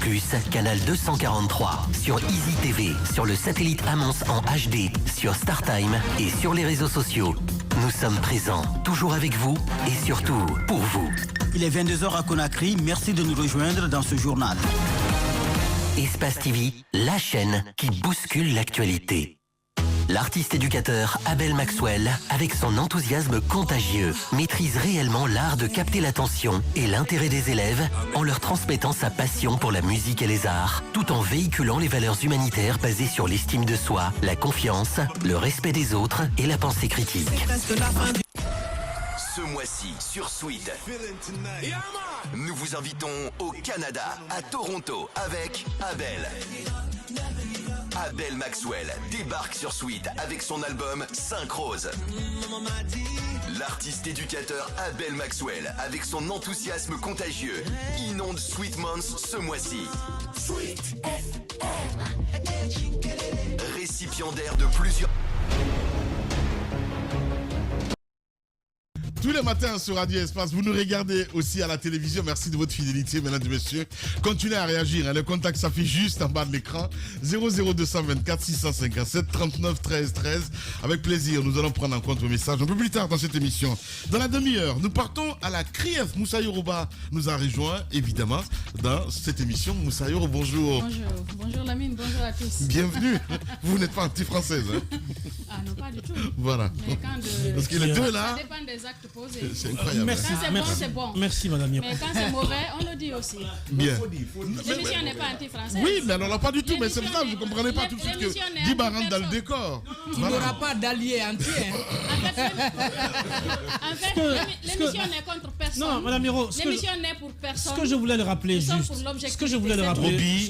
Canal 243, sur Easy TV, sur le satellite Amons en HD, sur StarTime et sur les réseaux sociaux. Nous sommes présents, toujours avec vous et surtout pour vous. Il est 22h à Conakry, merci de nous rejoindre dans ce journal. Espace TV, la chaîne qui bouscule l'actualité. L'artiste éducateur Abel Maxwell, avec son enthousiasme contagieux, maîtrise réellement l'art de capter l'attention et l'intérêt des élèves en leur transmettant sa passion pour la musique et les arts, tout en véhiculant les valeurs humanitaires basées sur l'estime de soi, la confiance, le respect des autres et la pensée critique. Ce mois-ci, sur Sweet, nous vous invitons au Canada, à Toronto, avec Abel. Abel Maxwell débarque sur Sweet avec son album 5 Roses. L'artiste éducateur Abel Maxwell, avec son enthousiasme contagieux, inonde Sweet Months ce mois-ci. Récipiendaire de plusieurs... Tous les matins sur Radio Espace, vous nous regardez aussi à la télévision. Merci de votre fidélité, mesdames et messieurs. Continuez à réagir. Le contact s'affiche juste en bas de l'écran. 00224 657 39 13 13. Avec plaisir, nous allons prendre en compte vos messages un peu plus tard dans cette émission. Dans la demi-heure, nous partons à la CRIEF. Moussa Yoruba nous a rejoint, évidemment, dans cette émission. Moussa Yoruba, bonjour. Bonjour. Bonjour Lamine, bonjour à tous. Bienvenue. Vous n'êtes pas anti-française, hein? Ah non, pas du tout. Voilà. Mais quand parce que les deux là... Ça dépend des actes posés. C'est incroyable. Merci, quand c'est bon, c'est bon. Merci, madame. Mais quand c'est mauvais, on le dit aussi. Bien. L'émission n'est pas anti-française. Oui, mais alors là, pas du tout. Mais c'est ça, vous ne comprenez pas tout de suite que Diba rentre dans le décor. Il n'y aura pas d'alliés entiers. En fait, l'émission n'est contre personne. Non, madame Miro, l'émission n'est pour personne. Ce que je voulais le rappeler juste. Ce que je voulais le rappeler.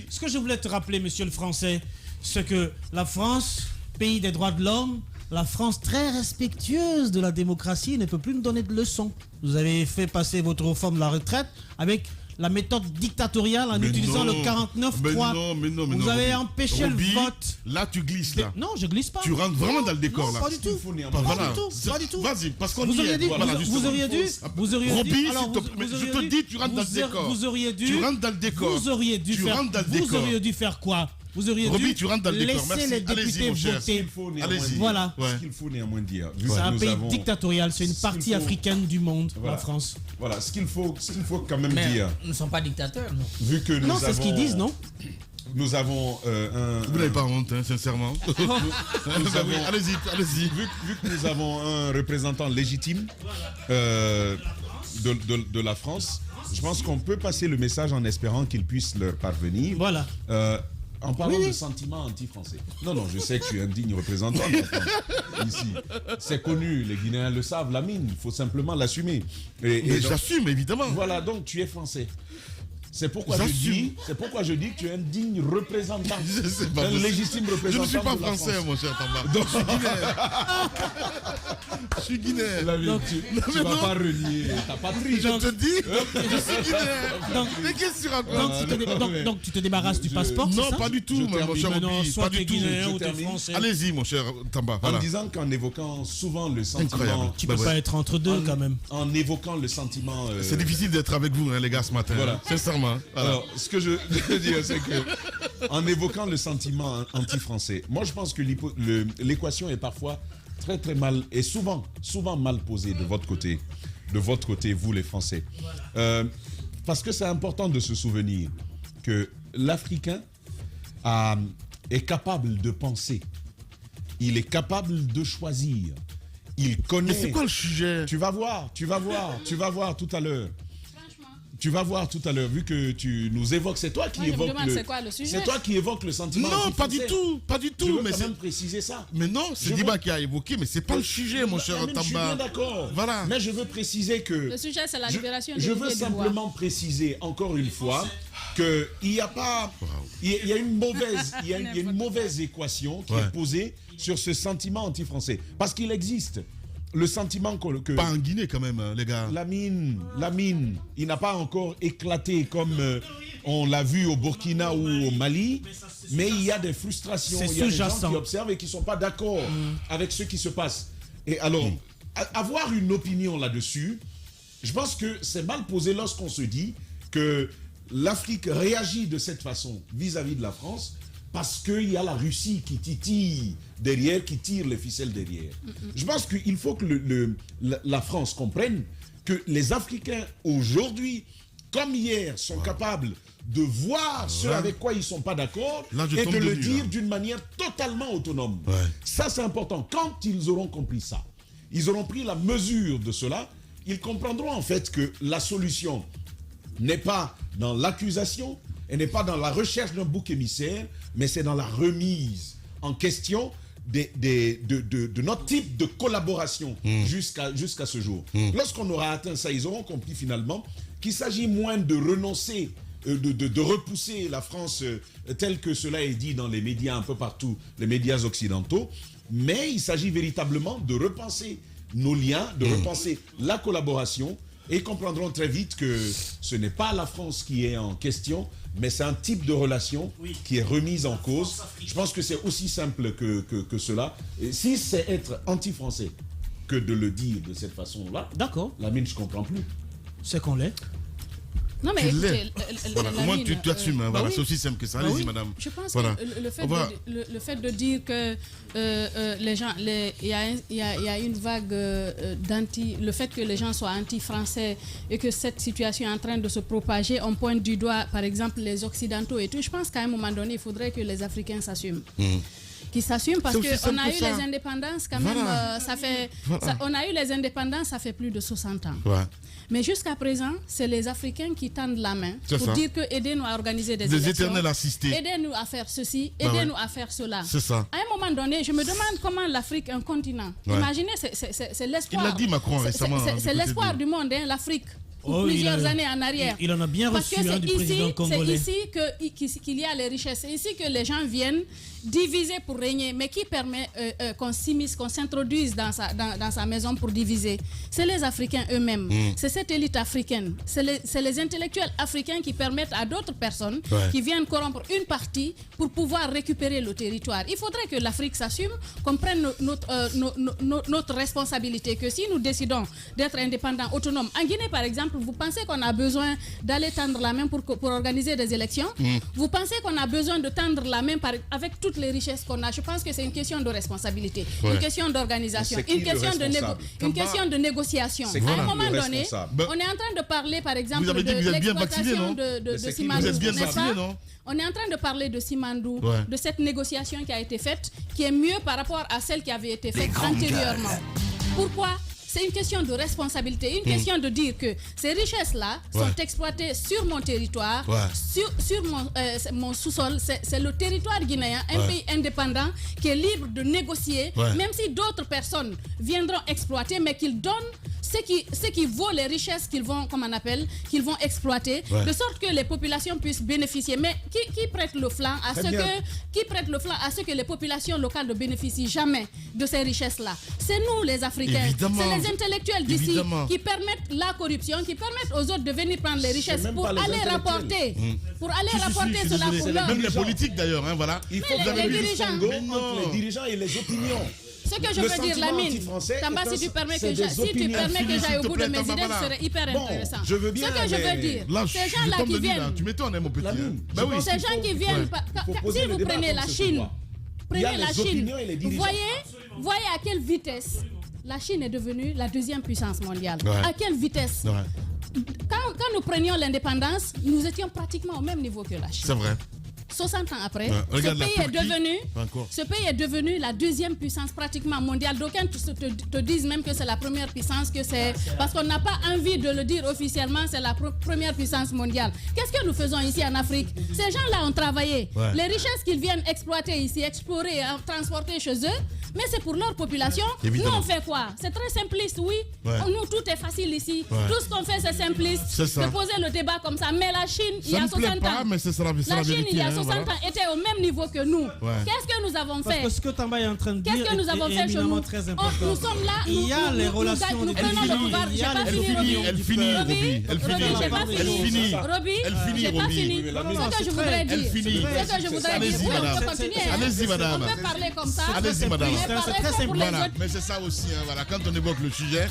Ce que je voulais te rappeler, monsieur le Français, c'est que la France, pays des droits de l'homme, la France très respectueuse de la démocratie ne peut plus nous donner de leçons. Vous avez fait passer votre réforme de la retraite avec la méthode dictatoriale en utilisant le 49.3. Vous avez empêché le vote. Là, tu glisses là. Non, je glisse pas. Tu rentres vraiment dans le décor là. Pas du tout. Pas du tout. Vas-y, parce qu'on vous auriez dit. Vous auriez dû. Roby, je te dis, tu rentres dans le décor. Vous auriez dû. Tu rentres dans le décor. Vous auriez dû faire quoi? Vous auriez Roby, dû tu rentres dans le décor. laisser les députés voter. Voilà. Ce qu'il faut néanmoins dire. C'est un pays dictatorial, c'est une partie africaine du monde, la France. Voilà, ce qu'il faut quand même dire. Nous ne sommes pas dictateurs, non. Vu que non, c'est ce qu'ils disent, non? Nous avons Vous n'avez pas honte, hein, sincèrement. Allez-y. Vu que nous avons un représentant légitime de la France, je pense qu'on peut passer le message en espérant qu'il puisse leur parvenir. Voilà. En parlant de sentiments anti-français. Non, je sais que tu es un digne représentant de la France ici. C'est connu, les Guinéens le savent, Lamine, il faut simplement l'assumer. Mais j'assume, évidemment. Voilà, donc tu es français. C'est pourquoi je dis que tu es un digne représentant. Un légitime représentant. Je ne suis pas français, mon cher Tamba. Donc, je suis guinéen. Donc, tu ne vas pas renier ta patrie. Je te dis, je suis guinéen. Mais qu'est-ce que tu racontes? Donc tu te débarrasses du passeport? Non, pas du tout, mon cher Roby. Soit tu es guinéen ou tu es français. Allez-y, mon cher Tamba. En disant qu'en évoquant souvent le sentiment... Tu ne peux pas être entre deux, quand même. En évoquant le sentiment... C'est difficile d'être avec vous, les gars, ce matin. Voilà. Sincèrement. Voilà. Alors, ce que je veux dire, c'est que en évoquant le sentiment anti-français, moi je pense que l'équation est parfois très très mal et souvent mal posée de votre côté, vous les Français. Parce que c'est important de se souvenir que l'Africain est capable de penser, il est capable de choisir, il connaît. Mais c'est quoi le sujet? Tu vas voir tout à l'heure. Tu vas voir tout à l'heure, vu que tu nous évoques, c'est toi qui évoques le sentiment. Non, pas du tout. Je veux quand même préciser ça. Mais non, c'est Diba qui a évoqué, mais c'est pas le sujet, mon cher Tamba. Je suis bien d'accord. Voilà. Mais je veux préciser que... Le sujet, c'est la libération Je veux simplement préciser, encore une fois, qu'il n'y a pas... Il y a une mauvaise équation qui est posée sur ce sentiment anti-français. Parce qu'il existe. Le sentiment que... Pas en Guinée quand même, les gars. Lamine, il n'a pas encore éclaté comme on l'a vu au Burkina ou au Mali, mais il y a des frustrations, il y a des gens qui observent et qui ne sont pas d'accord avec ce qui se passe. Et alors, avoir une opinion là-dessus, je pense que c'est mal posé lorsqu'on se dit que l'Afrique réagit de cette façon vis-à-vis de la France, parce qu'il y a la Russie qui titille derrière, qui tire les ficelles derrière. Je pense qu'il faut que la France comprenne que les Africains, aujourd'hui, comme hier, sont capables de voir ce avec quoi ils ne sont pas d'accord et de le dire d'une manière totalement autonome. Ça, c'est important. Quand ils auront compris ça, ils auront pris la mesure de cela, ils comprendront en fait que la solution n'est pas dans l'accusation, elle n'est pas dans la recherche d'un bouc émissaire, mais c'est dans la remise en question de notre type de collaboration jusqu'à ce jour. Lorsqu'on aura atteint ça, ils auront compris finalement qu'il s'agit moins de renoncer, de repousser la France telle que cela est dit dans les médias un peu partout, les médias occidentaux, mais il s'agit véritablement de repenser nos liens, de repenser la collaboration, et ils comprendront très vite que ce n'est pas la France qui est en question, mais c'est un type de relation qui est remise en cause. Je pense que c'est aussi simple que cela. Et si c'est être anti-français que de le dire de cette façon-là, d'accord. Lamine, je ne comprends plus. C'est qu'on l'est. Non, mais écoutez, voilà. Comment tu assumes, voilà, c'est aussi simple que ça. Allez-y, madame. Je pense que le fait de dire que les gens, il y a une vague d'anti, le fait que les gens soient anti-français et que cette situation est en train de se propager, on pointe du doigt, par exemple, les Occidentaux et tout. Je pense qu'à un moment donné, il faudrait que les Africains s'assument. Qui s'assument parce qu'on a eu les indépendances quand même, on a eu les indépendances, ça fait plus de 60 ans. Mais jusqu'à présent, c'est les Africains qui tendent la main pour dire que aidez-nous à organiser des élections, éternels assistés, aidez-nous à faire ceci, aidez-nous à faire cela. C'est ça. À un moment donné, je me demande comment l'Afrique, un continent, imaginez, c'est l'espoir. Il l'a dit Macron récemment. C'est l'espoir du monde, l'Afrique. Plusieurs années en arrière. Il en a bien reçu du président congolais. C'est ici qu'il y a les richesses. C'est ici que les gens viennent diviser pour régner. Mais qui permet qu'on s'immisce, qu'on s'introduise dans sa maison pour diviser? C'est les Africains eux-mêmes. C'est cette élite africaine. C'est les intellectuels africains qui permettent à d'autres personnes qui viennent corrompre une partie pour pouvoir récupérer le territoire. Il faudrait que l'Afrique s'assume, qu'on prenne notre responsabilité, que si nous décidons d'être indépendants, autonomes. En Guinée, par exemple, exemple, vous pensez qu'on a besoin d'aller tendre la main pour organiser des élections? Vous pensez qu'on a besoin de tendre la main avec toutes les richesses qu'on a? Je pense que c'est une question de responsabilité, une question d'organisation, une question de négociation. À un moment donné, on est en train de parler, par exemple, de l'exploitation de Simandou. Vous êtes bien vacciné, non? On est en train de parler de Simandou, de cette négociation qui a été faite, qui est mieux par rapport à celle qui avait été faite antérieurement. Pourquoi? C'est une question de responsabilité, une question de dire que ces richesses-là sont exploitées sur mon territoire, sur mon sous-sol. C'est le territoire guinéen, un pays indépendant qui est libre de négocier, même si d'autres personnes viendront exploiter, mais qu'ils donnent ce qui vaut les richesses qu'ils vont, qu'ils vont exploiter, de sorte que les populations puissent bénéficier. Mais qui prête le flanc à ce que les populations locales ne bénéficient jamais de ces richesses-là? C'est nous les Africains, c'est les intellectuels d'ici qui permettent la corruption, qui permettent aux autres de venir prendre les richesses pour aller rapporter, cela pour leur. Même les politiques d'ailleurs, hein, voilà. Il faut les dirigeants entre les dirigeants et les opinions. Ce que je veux dire, Lamine, Tamba, si tu permets que j'aille au bout de mes idées, ce serait hyper intéressant. Ce que je veux dire, ces gens-là qui viennent, tu m'étonnes, mon petit. Ces gens qui viennent, si vous prenez la Chine, vous voyez à quelle vitesse la Chine est devenue la deuxième puissance mondiale. À quelle vitesse? Quand nous prenions l'indépendance, nous étions pratiquement au même niveau que la Chine. C'est vrai. 60 ans après, ce pays est devenu la deuxième puissance pratiquement mondiale. D'aucuns te disent même que c'est la première puissance, parce qu'on n'a pas envie de le dire officiellement, c'est la première puissance mondiale. Qu'est-ce que nous faisons ici en Afrique? Ces gens-là ont travaillé. Les richesses qu'ils viennent exploiter ici, explorer, transporter chez eux, mais c'est pour leur population. Nous, on fait quoi? C'est très simpliste, oui. Nous, tout est facile ici. Tout ce qu'on fait, c'est simpliste. De poser le débat comme ça. Mais la Chine, il y a 60 ans, la Chine, il y a 60 ans, était au même niveau que nous. Qu'est-ce que nous avons fait? Parce que ce que Tamba est en train de dire est éminemment très important. Nous sommes là, il y a les relations nous prenons le pouvoir. J'ai pas fini, Elle finit, Roby. Ce que je voudrais dire, allez-y, madame. On peut parler comme ça. Allez-y, madame. C'est très simple. Voilà, mais c'est ça aussi, hein, voilà. Quand on évoque le sujet,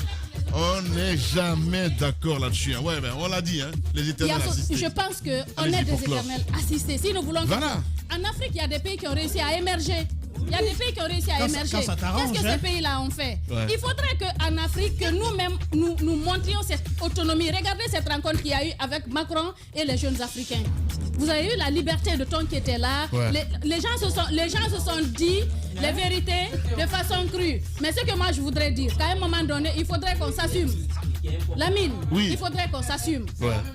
on n'est jamais d'accord là-dessus. Ouais, ben, on l'a dit, hein, les éternels assistés. Je pense qu'on est des éternels assistés. Si nous voulons en Afrique, il y a des pays qui ont réussi à émerger. Il y a des pays qui ont réussi à émerger. Qu'est-ce que ces pays-là ont fait? Il faudrait qu'en Afrique, que nous-mêmes, nous montrions cette autonomie. Regardez cette rencontre qu'il y a eu avec Macron et les jeunes Africains. Vous avez eu la liberté de ton qui était là. Les gens se sont dit les vérités de façon crue. Mais ce que moi je voudrais dire, qu'à un moment donné, il faudrait qu'on s'assume. Lamine, il faudrait qu'on s'assume.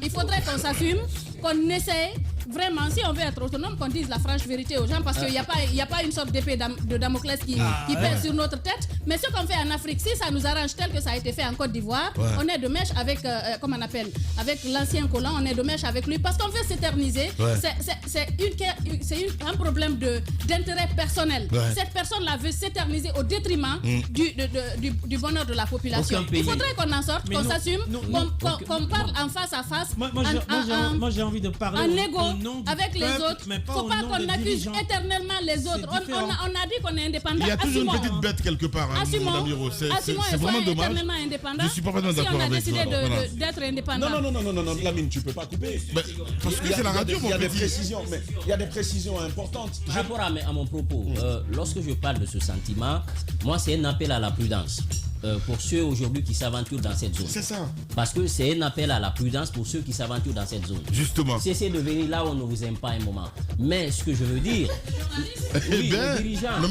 Il faudrait qu'on s'assume, qu'on essaie vraiment, si on veut être autonome, qu'on dise la franche vérité aux gens, parce qu'il n'y a pas une sorte d'épée de Damoclès qui pèse sur notre tête. Mais ce qu'on fait en Afrique, si ça nous arrange tel que ça a été fait en Côte d'Ivoire, on est de mèche avec, avec l'ancien colon, on est de mèche avec lui, parce qu'on veut s'éterniser. C'est un problème d'intérêt personnel. Cette personne-là veut s'éterniser au détriment du bonheur de la population. Il faudrait qu'on en sorte, qu'on s'assume, qu'on parle en face à face, moi j'ai envie de parler en égo avec les autres. Il ne faut pas qu'on accuse éternellement les autres. On a dit qu'on est indépendant. Il y a toujours une petite bête quelque part, hein, mon ami Rose. C'est vraiment dommage. Je suis pas vraiment d'accord avec si on a décidé d'être indépendant. Non, Lamine, tu ne peux pas couper. Parce que c'est la radio, mon petit. Il y a des précisions importantes. Par rapport à mon propos, lorsque je parle de ce sentiment, moi c'est un appel à la prudence. Pour ceux aujourd'hui qui s'aventurent dans cette zone. C'est ça. Parce que c'est un appel à la prudence pour ceux qui s'aventurent dans cette zone. Justement. Cessez de venir là où on ne vous aime pas un moment. Mais ce que je veux dire, oui, les dirigeants. Non,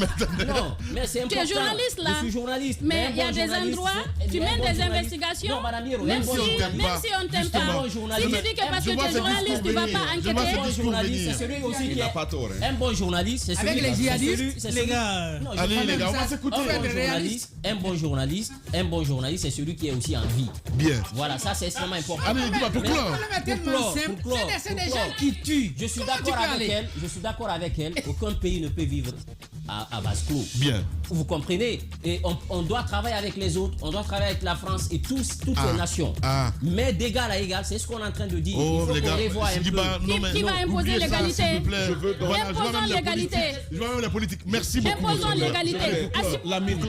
mais c'est important. Tu es journaliste là. Je suis journaliste. Mais il y a des endroits, tu mènes des investigations. Même si on t'aime pas. Si tu dis que parce que tu es journaliste, tu ne vas pas enquêter. Un bon journaliste, c'est celui aussi qui est. Un bon journaliste, c'est celui qui est. Avec les djihadistes, les gars. Allez, les gars, on va s'écouter. Un bon journaliste, c'est celui qui est aussi en vie. Bien. Voilà, ça c'est extrêmement important. Allez, dis-moi, pourquoi? C'est des gens qui tuent. Je suis d'accord avec elle. Aucun pays ne peut vivre à vase clos. Bien. Vous comprenez? Et on doit travailler avec les autres, on doit travailler avec la France et toutes les nations. Mais d'égal à égal, c'est ce qu'on est en train de dire. Il faut qu'on revoie un peu. Qui va imposer l'égalité? Imposons l'égalité. Je veux même la politique. Merci beaucoup. Imposons l'égalité.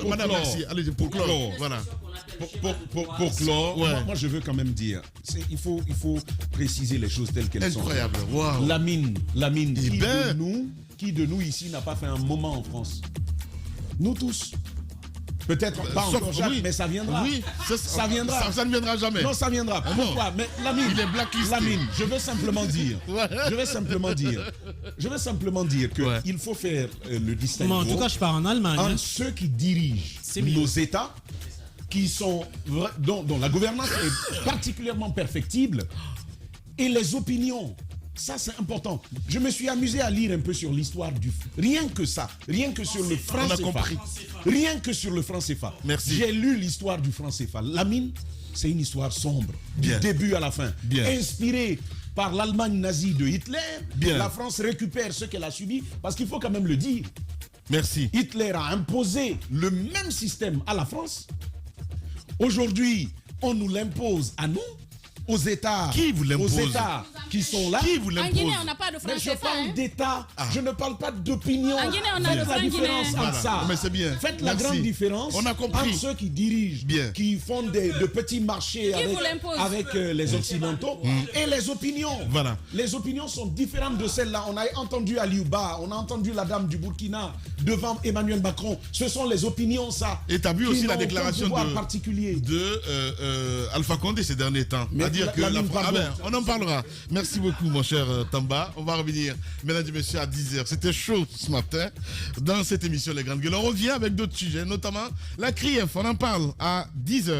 Madame, merci. Allez, pour clore. Voilà. Pour clore, moi je veux quand même dire, il faut préciser les choses telles qu'elles sont. Incroyable. Wow. Lamine, qui de nous ici n'a pas fait un moment en France? Nous tous. Peut-être pas encore Jacques, mais ça viendra. Oui, ça viendra. Ça ne viendra jamais. Non, ça viendra. Pourquoi? Mais Lamine, il est blacklisté. Lamine, je veux simplement dire que il faut faire le distinguo. En tout cas, je pars en Allemagne. Entre ceux qui dirigent nos États, dont la gouvernance est particulièrement perfectible, et les opinions. Ça, c'est important. Je me suis amusé à lire un peu sur l'histoire du... Rien que ça. Rien que sur le franc CFA. Rien que sur le franc CFA. Merci. J'ai lu l'histoire du franc CFA. Lamine, c'est une histoire sombre. Bien. Du début à la fin. Bien. Inspirée par l'Allemagne nazie de Hitler, bien. La France récupère ce qu'elle a subi. Parce qu'il faut quand même le dire. Merci. Hitler a imposé le même système à la France. Aujourd'hui, on nous l'impose à nous. Aux États. Qui vous l'impose? Aux États qui sont là. Qui vous l'impose? En Guinée, on n'a pas de franc Mais je CFA. parle d'État. Je ne parle pas d'opinion. En Guinée, on a le franc différence guinéen. entre ça. Mais c'est bien. Faites la grande différence on a compris. entre ceux qui dirigent, qui font de petits marchés avec les Occidentaux et les opinions. Voilà. Les opinions sont différentes de celles-là. On a entendu Aliouba, on a entendu la dame du Burkina devant Emmanuel Macron. Ce sont les opinions, ça. Et tu as vu aussi la déclaration de Alpha Condé ces derniers temps. Mais à dire que on en parlera. Merci beaucoup, mon cher Tamba. On va revenir, mesdames et messieurs, à 10h. C'était chaud ce matin dans cette émission Les Grandes Gueules. On revient avec d'autres sujets, notamment la CRIEF. On en parle à 10h.